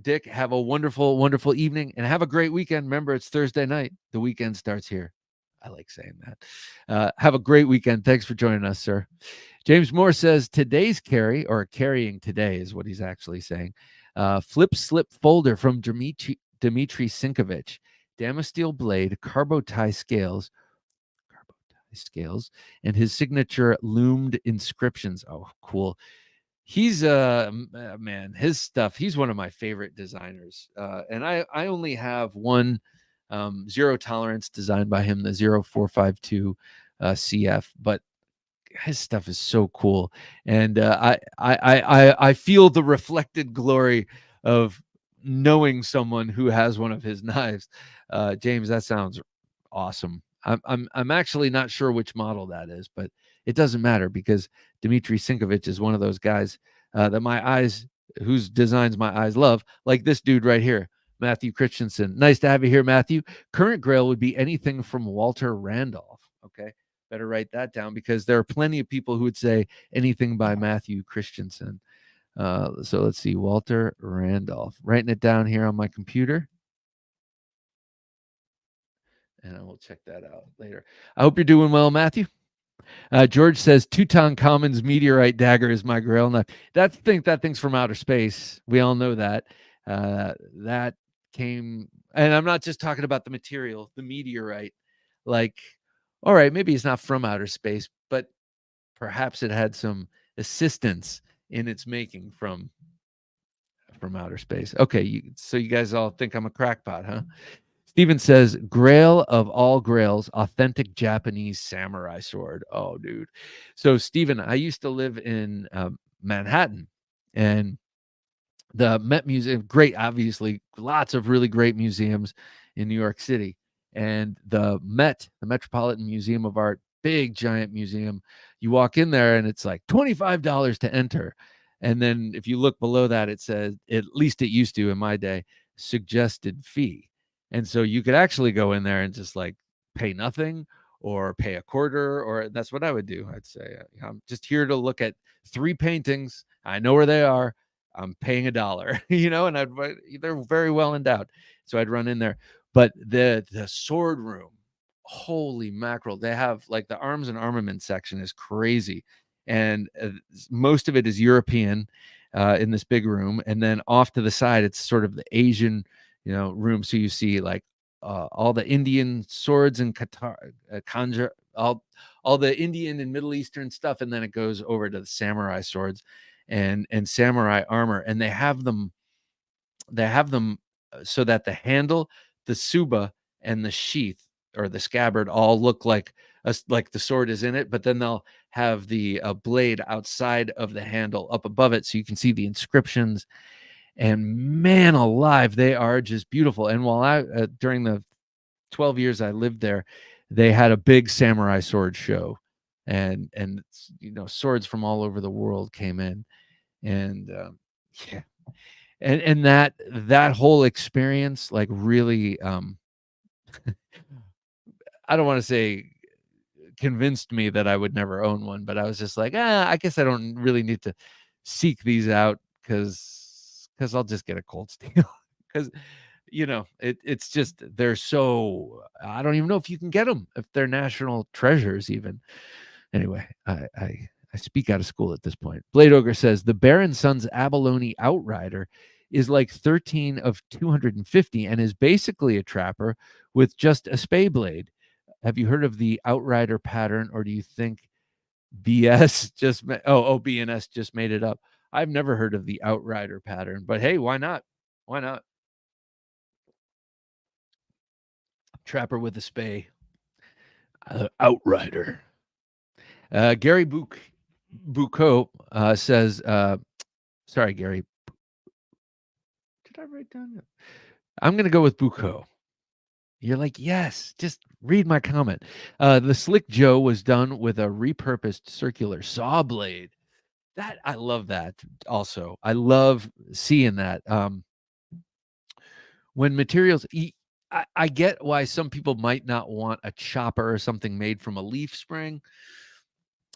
Dick, have a wonderful, wonderful evening and have a great weekend. Remember, it's Thursday night. The weekend starts here. I like saying that. Have a great weekend. Thanks for joining us, sir. James Moore says today's carry, or carrying today is what he's actually saying. Flip slip folder from Dmitry Sinkovich. Damasteel blade, carbo tie scales, and his signature loomed inscriptions. Oh, cool. He's man, his stuff, he's one of my favorite designers. And I only have one zero tolerance designed by him, the 0452 CF, but his stuff is so cool. And I feel the reflected glory of knowing someone who has one of his knives. James, that sounds awesome. I'm actually not sure which model that is, but it doesn't matter because Dmitry Sinkovich is one of those guys that my eyes, whose designs my eyes love, like this dude right here, Matthew Christensen. Nice to have you here, Matthew. Current Grail would be anything from Walter Randolph. Okay, better write that down because there are plenty of people who would say anything by Matthew Christensen. So let's see, Walter Randolph. Writing it down here on my computer. And I will check that out later. I hope you're doing well, Matthew. George says Tutankhamun's meteorite dagger is my Grail knife. That thing's from outer space. We all know that. That came, and I'm not just talking about the material, the meteorite. Like, all right, maybe it's not from outer space, but perhaps it had some assistance in its making from from outer space. Okay, so you guys all think I'm a crackpot, huh? Steven says, Grail of all grails, authentic Japanese samurai sword. Oh, dude. So, Steven, I used to live in Manhattan, and the Met Museum, great, obviously, lots of really great museums in New York City. And the Metropolitan Museum of Art, big, giant museum. You walk in there and it's like $25 to enter. And then if you look below that, it says, at least it used to in my day, suggested fee. And so you could actually go in there and just like pay nothing or pay a quarter, or that's what I would do. I'd say, I'm just here to look at 3 paintings. I know where they are. I'm paying $1, and they're very well endowed. So I'd run in there. But the sword room, holy mackerel, they have like the arms and armament section is crazy. And most of it is European in this big room. And then off to the side, it's sort of the Asian, room. So you see like all the Indian swords and Kanja, all the Indian and Middle Eastern stuff. And then it goes over to the samurai swords and samurai armor, and they have them so that the handle, the tsuba, and the sheath or the scabbard all look like the sword is in it, but then they'll have the blade outside of the handle up above it so you can see the inscriptions. And man alive, they are just beautiful. And while I during the 12 years I lived there, they had a big samurai sword show, and swords from all over the world came in. And yeah, and that whole experience like really I don't want to say convinced me that I would never own one, but I was just like, I guess I don't really need to seek these out because I'll just get a Cold Steel. Because it's just they're so, I don't even know if you can get them, if they're national treasures even. Anyway, I speak out of school at this point. Blade Ogre says the Bear and Sons Abalone Outrider is like 13 of 250 and is basically a trapper with just a spay blade. Have you heard of the Outrider pattern, or do you think BS just BNS just made it up? I've never heard of the Outrider pattern, but hey, why not? Why not? Trapper with a spay. Outrider. Gary Bucco says, sorry, Gary. Did I write down? I'm going to go with Bucco. You're like, yes, just read my comment. The Slick Joe was done with a repurposed circular saw blade. I love that also. I love seeing that. When materials, I get why some people might not want a chopper or something made from a leaf spring.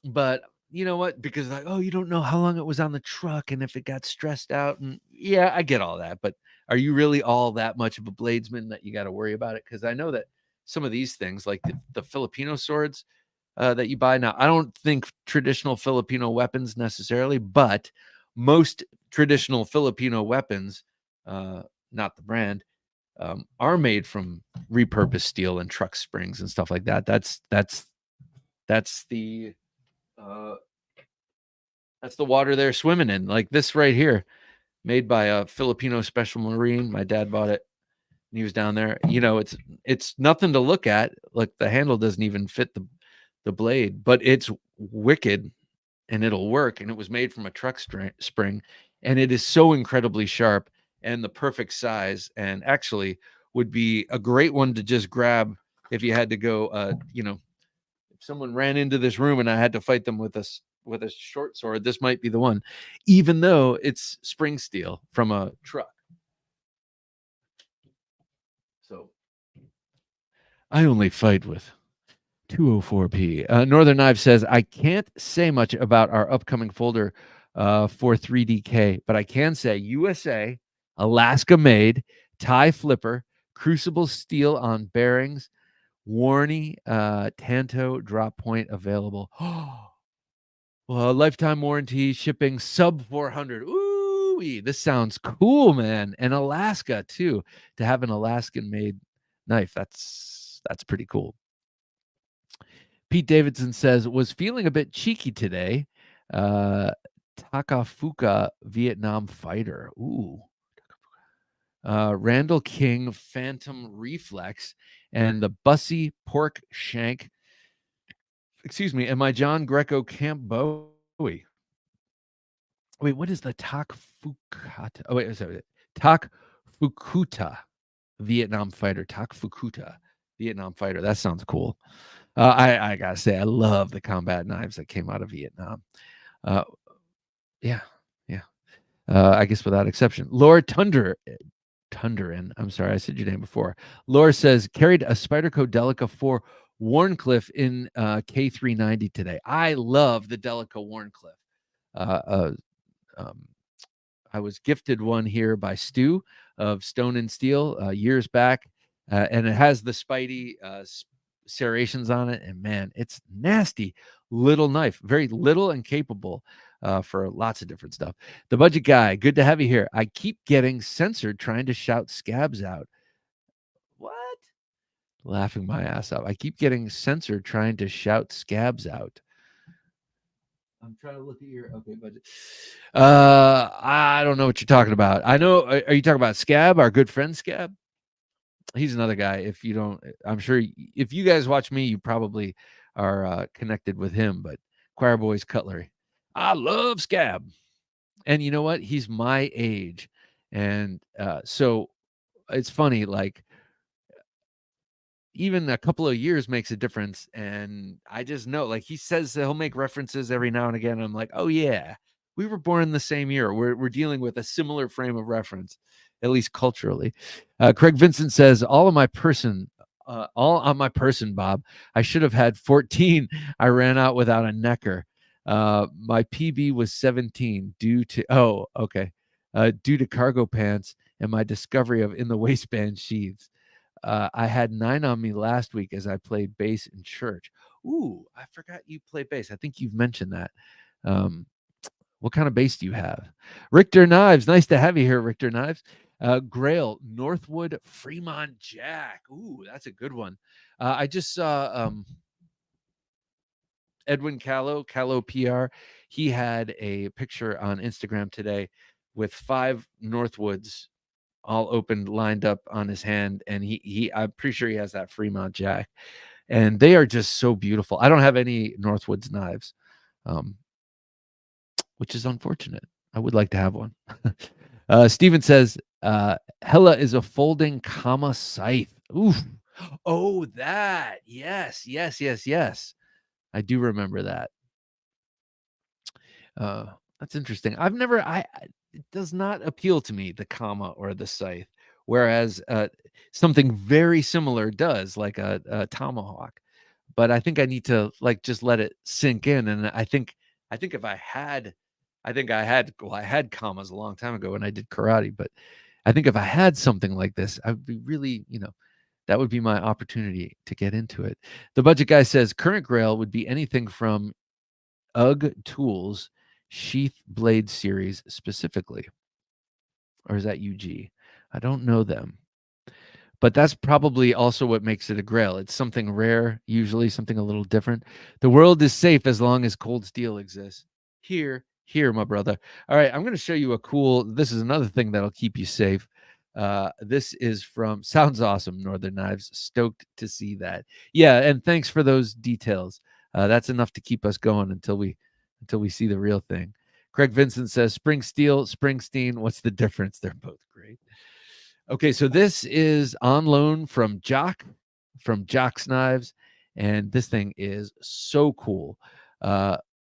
But you know what? Because like, you don't know how long it was on the truck and if it got stressed out. And yeah, I get all that. But are you really all that much of a bladesman that you got to worry about it? Because I know that some of these things, like the Filipino swords that you buy now, I don't think traditional Filipino weapons necessarily, but most traditional Filipino weapons, not the brand, are made from repurposed steel and truck springs and stuff like that. That's the that's the water they're swimming in. Like this right here, made by a Filipino special Marine. My dad bought it and he was down there. It's nothing to look at. Like the handle doesn't even fit the blade, but it's wicked and it'll work. And it was made from a truck spring, and it is so incredibly sharp and the perfect size, and actually would be a great one to just grab if you had to go, if someone ran into this room and I had to fight them with a short sword, this might be the one, even though it's spring steel from a truck. So I only fight with 204p. Northern Knife says, I can't say much about our upcoming folder for 3DK, but I can say USA, Alaska made, tie flipper, crucible steel on bearings, Warney, Tanto drop point available. Well, lifetime warranty, shipping sub 400. Ooh, this sounds cool, man. And Alaska too, to have an Alaskan made knife. That's pretty cool. Pete Davidson says, was feeling a bit cheeky today. Takafuka Vietnam fighter. Ooh. Randall King Phantom Reflex, and the Bussy Pork Shank. Excuse me, and my John Greco Camp Bowie. Wait, what is the Tak Fukata? Oh, wait, sorry. Tak Fukuta Vietnam fighter. Tak Fukuta Vietnam fighter. That sounds cool. I gotta say, I love the combat knives that came out of Vietnam. Yeah, yeah. I guess without exception. Laura Tunderin. I'm sorry, I said your name before. Laura says, carried a Spyderco Delica 4 Warncliffe in K390 today. I love the Delica Warncliffe. I was gifted one here by Stu of Stone and Steel years back, and it has the Spidey serrations on it. And man, it's nasty little knife, very little and capable for lots of different stuff. The Budget Guy, good to have you here. I keep getting censored trying to shout scabs out. What? Laughing my ass off. I keep getting censored trying to shout scabs out. I'm trying to look at your budget. I don't know what you're talking about. I know. Are you talking about Scab, our good friend Scab? He's another guy. If you don't, I'm sure if you guys watch me, you probably are connected with him. But Choir Boys Cutlery, I love Scab, and you know what? He's my age, and so it's funny. Like even a couple of years makes a difference. And I just know, like he says, he'll make references every now and again. And I'm like, oh yeah, we were born in the same year. We're dealing with a similar frame of reference, at least culturally. Craig Vincent says, all on my person, Bob. I should have had 14. I ran out without a necker. My PB was 17 due to, due to cargo pants and my discovery of in the waistband sheaths. I had 9 on me last week as I played bass in church. Ooh, I forgot you play bass. I think you've mentioned that. What kind of bass do you have? Richter Knives, nice to have you here, Richter Knives. Grail, Northwood Fremont Jack. Ooh, that's a good one. I just saw Edwin Callow PR. He had a picture on Instagram today with 5 Northwoods all opened, lined up on his hand, and I'm pretty sure he has that Fremont Jack, and they are just so beautiful. I don't have any Northwoods knives, which is unfortunate. I would like to have one. Steven says, Hella is a folding comma scythe. Oof. Oh, that. Yes. I do remember that. That's interesting. It does not appeal to me, the comma or the scythe, whereas something very similar does, like a tomahawk. But I think I need to just let it sink in. And I think if I had, I had commas a long time ago when I did karate. But I think if I had something like this, I would be really, that would be my opportunity to get into it. The Budget Guy says current Grail would be anything from UGG Tools Sheath Blade series specifically. Or is that UG? I don't know them. But that's probably also what makes it a Grail. It's something rare, usually something a little different. The world is safe as long as cold steel exists. Here, my brother. All right, I'm going to show you this is another thing that'll keep you safe. This is from Sounds Awesome, Northern Knives. Stoked to see that. Yeah, and thanks for those details. That's enough to keep us going until we see the real thing. Craig Vincent says, Spring Steel, Springsteen, what's the difference? They're both great. Okay, so this is on loan from Jock, from Jock's Knives, and this thing is so cool.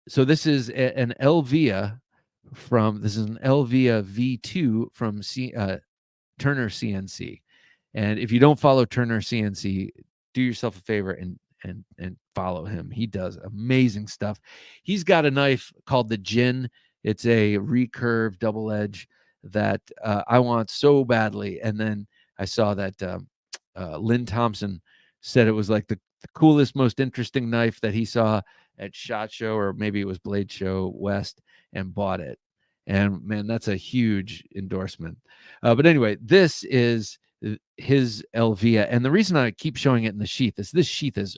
So this is an Elvia V2 from Turner CNC. And if you don't follow Turner CNC, do yourself a favor and follow him. He does amazing stuff. He's got a knife called the Gin. It's a recurve double edge that I want so badly. And then I saw that Lynn Thompson said it was like the coolest, most interesting knife that he saw at SHOT Show, or maybe it was Blade Show West, and bought it. And man, that's a huge endorsement. But anyway, this is his Elvia. And the reason I keep showing it in the sheath is this sheath is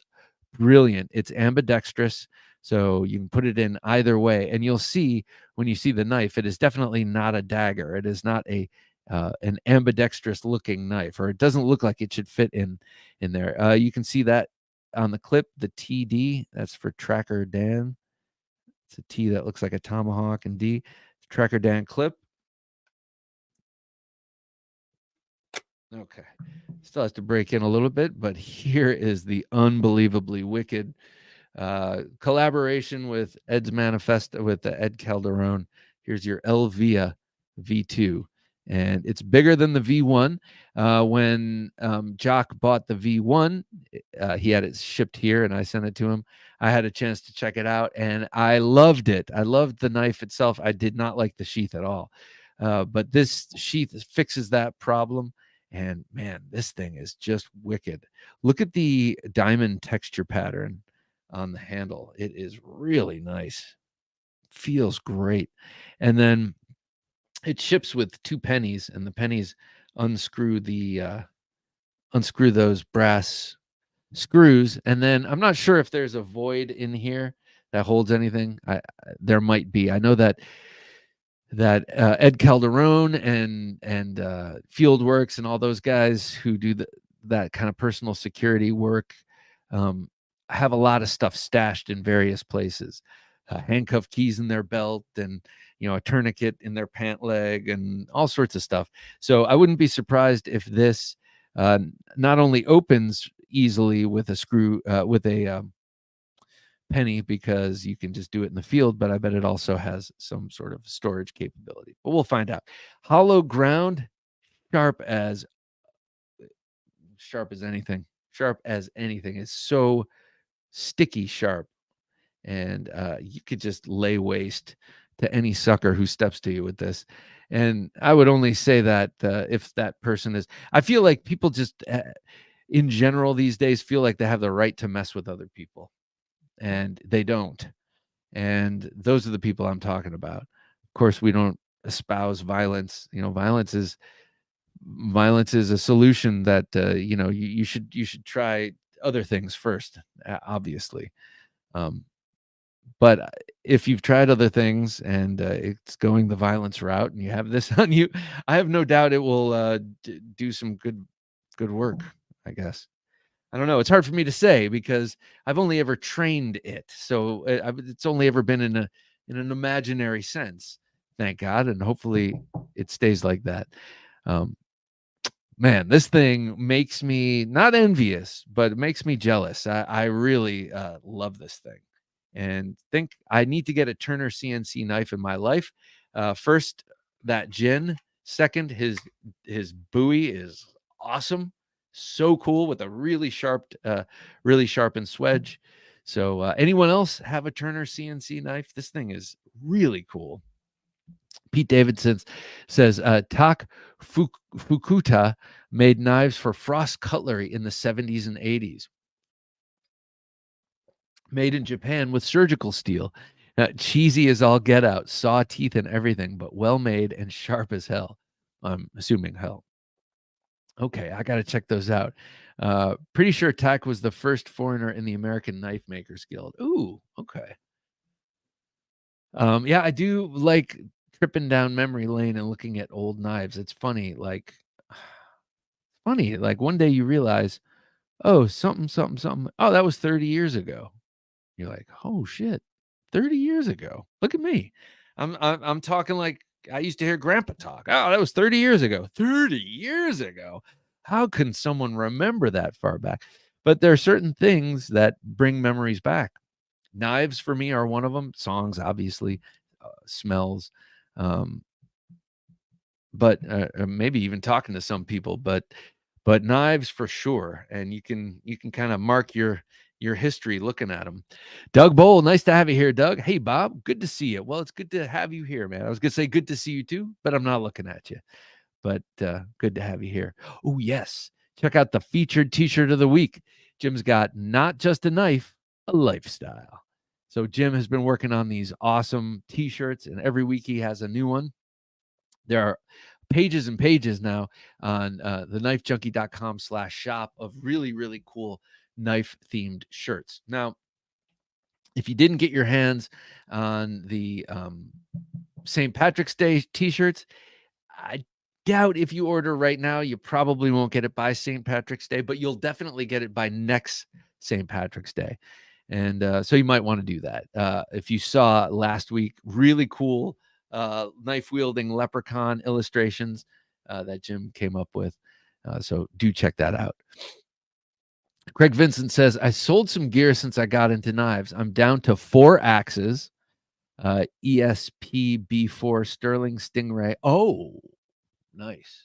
brilliant. It's ambidextrous, so you can put it in either way. And you'll see when you see the knife, it is definitely not a dagger. It is not a an ambidextrous looking knife, or it doesn't look like it should fit in there. You can see that on the clip, the TD, that's for Tracker Dan. It's a T that looks like a tomahawk, and D, Tracker Dan clip. Okay. Still has to break in a little bit, but here is the unbelievably wicked collaboration with Ed's Manifesto with Ed Calderon. Here's your Elvia V2, and it's bigger than the V1. When Jock bought the V1, he had it shipped here, and I sent it to him. I had a chance to check it out, and I loved it. I loved the knife itself. I did not like the sheath at all, but this sheath fixes that problem. And man, this thing is just wicked. Look at the diamond texture pattern on the handle. It is really nice. Feels great. And then it ships with 2 pennies, and the pennies unscrew those brass screws. And then I'm not sure if there's a void in here that holds anything. There might be. I know that Ed Calderon and Fieldworks and all those guys who do that kind of personal security work have a lot of stuff stashed in various places, handcuff keys in their belt, and a tourniquet in their pant leg, and all sorts of stuff. So I wouldn't be surprised if this not only opens easily with a screw with a penny, because you can just do it in the field, but I bet it also has some sort of storage capability. But we'll find out. Hollow ground, sharp as anything. Sharp as anything. It's so sticky sharp, and you could just lay waste to any sucker who steps to you with this. And I would only say that if that person is, I feel like people just in general these days feel like they have the right to mess with other people, and they don't. And those are the people I'm talking about. Of course, we don't espouse violence. Violence is a solution that you should try other things first, obviously. But if you've tried other things and it's going the violence route, and you have this on you, I have no doubt it will do some good work, I guess. I don't know. It's hard for me to say because I've only ever trained it. So it's only ever been in an imaginary sense, thank God. And hopefully it stays like that. Man, this thing makes me not envious, but it makes me jealous. I really love this thing, and think I need to get a Turner CNC knife in my life. First, that gin. Second, his buoy is awesome. So cool, with a really sharpened swedge. So anyone else have a Turner CNC knife? This thing is really cool. Pete Davidson says Tak Fukuta made knives for Frost Cutlery in the 70s and 80s. Made in Japan with surgical steel. Cheesy as all get out, saw teeth and everything, but well made and sharp as hell. I'm assuming hell. Okay, I got to check those out. Pretty sure Tak was the first foreigner in the American Knife Makers Guild. Ooh, okay. Yeah, I do like tripping down memory lane and looking at old knives. It's funny, like one day you realize, oh, something, something, something. Oh, that was 30 years ago. You're like, oh shit, 30 years ago. Look at me. I'm talking like I used to hear Grandpa talk. Oh, that was 30 years ago. 30 years ago. How can someone remember that far back? But there are certain things that bring memories back. Knives for me are one of them. Songs, obviously, smells, but maybe even talking to some people. But knives for sure. And you can kind of mark your history looking at them. Doug Bowl, nice to have you here, Doug. Hey, Bob, good to see you. Well, it's good to have you here, man. I was gonna say good to see you too, but I'm not looking at you. But good to have you here. Oh yes, check out the featured T-shirt of the week. Jim's got not just a knife, a lifestyle. So Jim has been working on these awesome T-shirts, and every week he has a new one. There are pages and pages now on TheKnifeJunkie.com/shop of really, really cool knife-themed shirts. Now, if you didn't get your hands on the St. Patrick's Day T-shirts, doubt if you order right now, you probably won't get it by St. Patrick's Day, but you'll definitely get it by next St. Patrick's Day. And so you might want to do that. If you saw last week, really cool knife wielding leprechaun illustrations that Jim came up with. So do check that out. Craig Vincent says, I sold some gear since I got into knives. I'm down to 4 axes, ESP B4 Sterling Stingray. Oh, nice.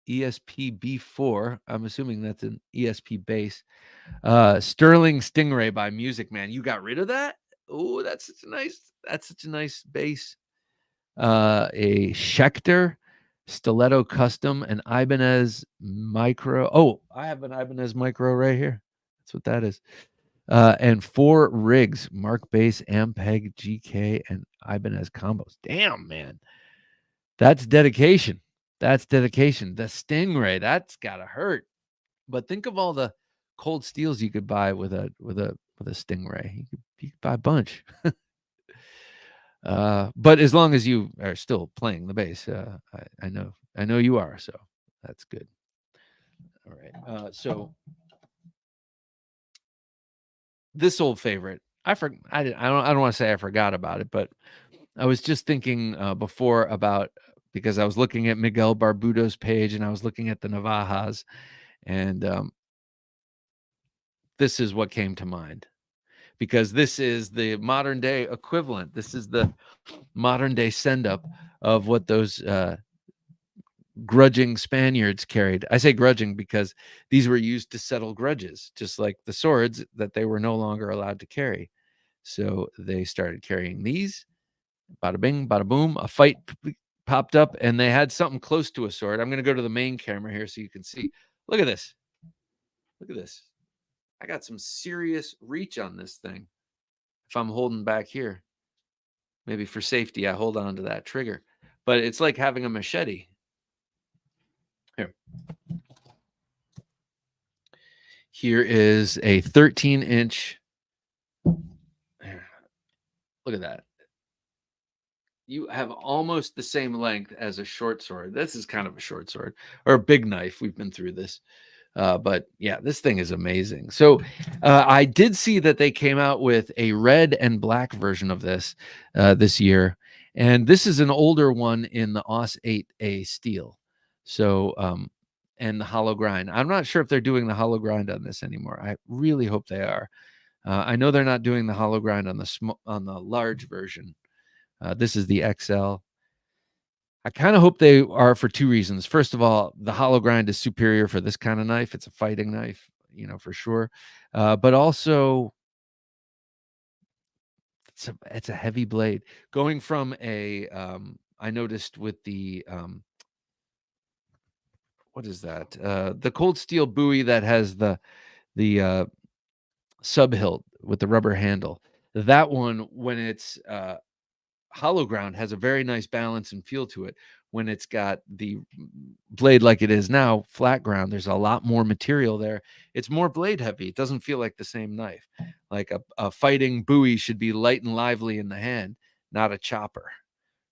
ESP B4. I'm assuming that's an ESP base. Sterling Stingray by Music Man. You got rid of that? Oh, that's such a nice base. A Schecter Stiletto Custom, an Ibanez Micro. Oh, I have an Ibanez Micro right here. That's what that is. And 4 rigs, Mark Base, Ampeg, GK, and Ibanez combos. Damn, man. That's dedication. That's dedication. The Stingray, that's gotta hurt. But think of all the cold steels you could buy with a Stingray. You could buy a bunch. But as long as you are still playing the bass, I know you are, so that's good. All right. So this old favorite, I don't want to say I forgot about it, but I was just thinking before about, because I was looking at Miguel Barbudo's page and I was looking at the Navajas, and this is what came to mind, because this is the modern day equivalent. This is the modern day send up of what those grudging Spaniards carried. I say grudging because these were used to settle grudges, just like the swords that they were no longer allowed to carry. So they started carrying these. Bada bing, bada boom. A fight popped up and they had something close to a sword. I'm going to go to the main camera here so you can see. Look at this. Look at this. I got some serious reach on this thing. If I'm holding back here, maybe for safety, I hold on to that trigger. But it's like having a machete. Here. Here is a 13-inch. Look at that. You have almost the same length as a short sword. This is kind of a short sword or a big knife. We've been through this. But yeah, this thing is amazing. So I did see that they came out with a red and black version of this this year. And this is an older one in the AUS 8A steel. So, and the hollow grind. I'm not sure if they're doing the hollow grind on this anymore. I really hope they are. I know they're not doing the hollow grind on the large version. This is the XL. I kind of hope they are, for 2 reasons. First of all, the hollow grind is superior for this kind of knife. It's a fighting knife, for sure. But also, it's a heavy blade. Going from I noticed with the what is that? The cold steel buoy that has the sub hilt with the rubber handle. That one, when it's hollow ground, has a very nice balance and feel to it. When it's got the blade like it is now, flat ground, there's a lot more material there. It's more blade heavy. It doesn't feel like the same knife. Like a fighting buoy should be light and lively in the hand, not a chopper,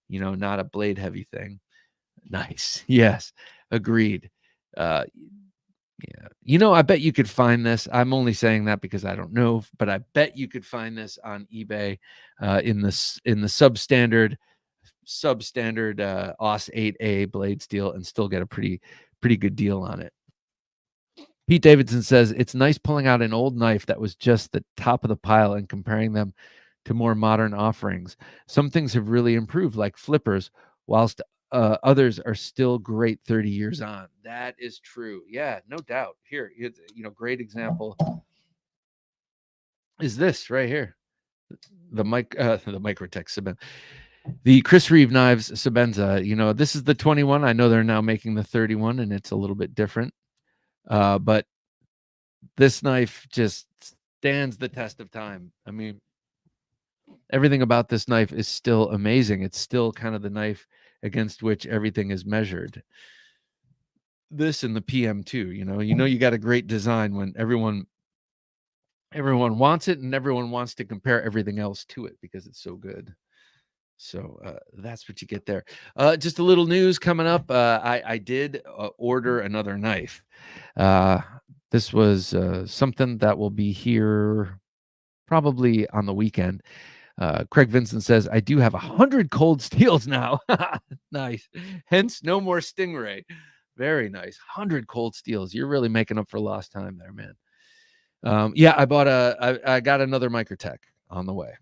not a blade heavy thing. Nice. Yes, agreed. Yeah. I bet you could find this. I'm only saying that because I don't know, but I bet you could find this on eBay in the substandard AUS 8A blade steel and still get a pretty good deal on it. Pete Davidson says, it's nice pulling out an old knife that was just the top of the pile and comparing them to more modern offerings. Some things have really improved, like flippers, whilst others are still great 30 years on. That is true. Yeah, no doubt. Here, great example is this right here. The Microtech Sebenza. The Chris Reeve knives Sebenza. This is the 21. I know they're now making the 31, and it's a little bit different. But this knife just stands the test of time. I mean, everything about this knife is still amazing. It's still kind of the knife against which everything is measured. This and the PM2, you got a great design when everyone wants it and everyone wants to compare everything else to it because it's so good. So that's what you get there. Just a little news coming up. I did order another knife. This was something that will be here probably on the weekend. Craig Vincent says, I do have 100 cold steels now. Nice. Hence, no more Stingray. Very nice. 100 cold steels. You're really making up for lost time there, man. Yeah, I got another Microtech on the way,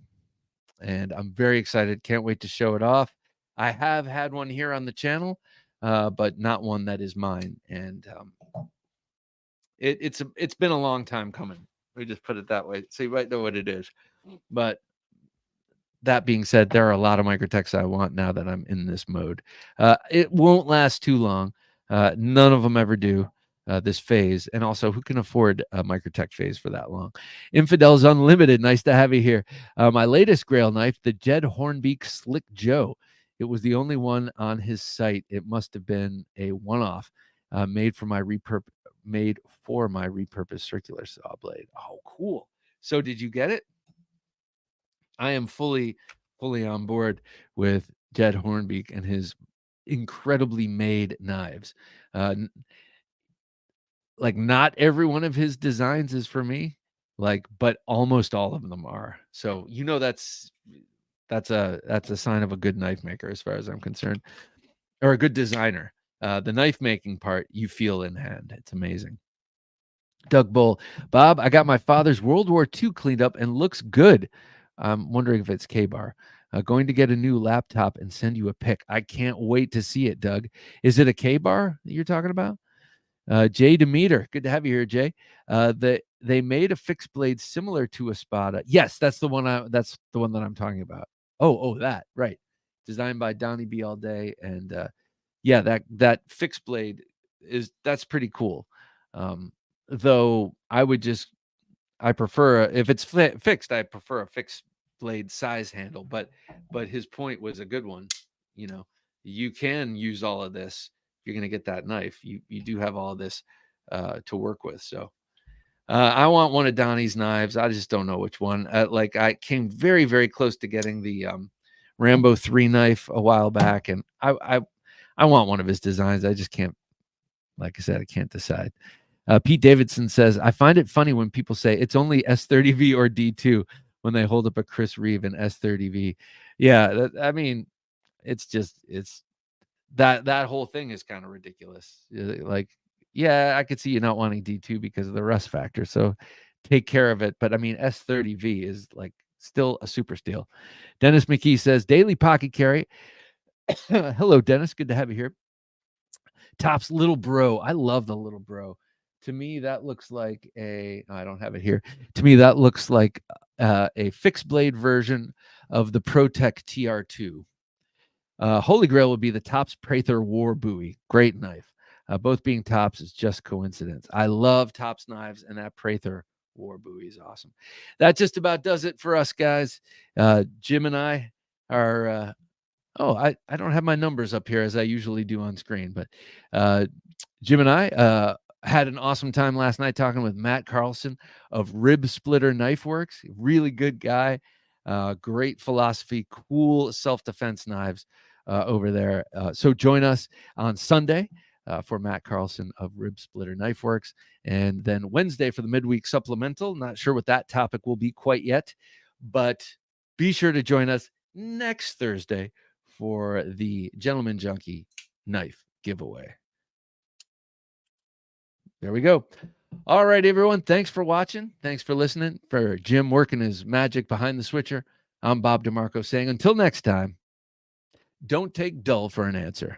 and I'm very excited. Can't wait to show it off. I have had one here on the channel, but not one that is mine. And it's been a long time coming. We just put it that way, so you might know what it is. But that being said, there are a lot of Microtechs I want now that I'm in this mode. It won't last too long. None of them ever do. This phase, and also who can afford a Microtech phase for that long? Infidels Unlimited, nice to have you here. My latest Grail knife, the Jed Hornbeak Slick Joe. It was the only one on his site. It must have been a one-off, made for my repurposed circular saw blade. Oh, cool. So did you get it? I am fully on board with Jed Hornbeak and his incredibly made knives. Like, not every one of his designs is for me, but almost all of them are. So that's a sign of a good knife maker, as far as I'm concerned, or a good designer. The knife making part you feel in hand. It's amazing. Doug Bull, Bob, I got my father's World War II cleaned up and looks good. I'm wondering if it's K-Bar. Going to get a new laptop and send you a pic. I can't wait to see it, Doug. Is it a K-Bar that you're talking about? Jay Demeter, good to have you here, Jay. They made a fixed blade similar to a Spada. Yes, that's the one that I'm talking about. Oh, that right. Designed by Donnie B all day, and yeah, that fixed blade that's pretty cool. Though I prefer if it's fixed, I prefer a fixed blade size handle. But his point was a good one. You know, you can use all of this. If you're going to get that knife, you do have all of this to work with. So I want one of Donnie's knives. I just don't know which one. I came very, very close to getting the Rambo 3 knife a while back, and I want one of his designs. I just can't. Like I said, I can't decide. Pete Davidson says, I find it funny when people say it's only S30V or D2 when they hold up a Chris Reeve and S30V. Yeah, I mean, it's that whole thing is kind of ridiculous. Like, yeah, I could see you not wanting D2 because of the rust factor. So take care of it. But I mean, S30V is like still a super steal. Dennis McKee says, daily pocket carry. Hello, Dennis. Good to have you here. Tops Little Bro. I love the Little Bro. To me, that looks like I don't have it here. To me, that looks like a fixed blade version of the ProTech TR2. Holy Grail would be the Tops Prather War Buoy. Great knife. Both being Tops is just coincidence. I love Tops knives, and that Prather War Buoy is awesome. That just about does it for us, guys. Jim and I are I don't have my numbers up here as I usually do on screen, but Jim and I had an awesome time last night talking with Matt Carlson of Rib Splitter Knife Works. Really good guy, great philosophy, cool self-defense knives over there. So join us on Sunday for Matt Carlson of Rib Splitter Knife Works, and then Wednesday for the midweek supplemental. Not sure what that topic will be quite yet, but be sure to join us next Thursday for the Gentleman Junkie knife giveaway. There we go. All right, everyone. Thanks for watching. Thanks for listening. For Jim working his magic behind the switcher, I'm Bob DeMarco saying until next time, don't take dull for an answer.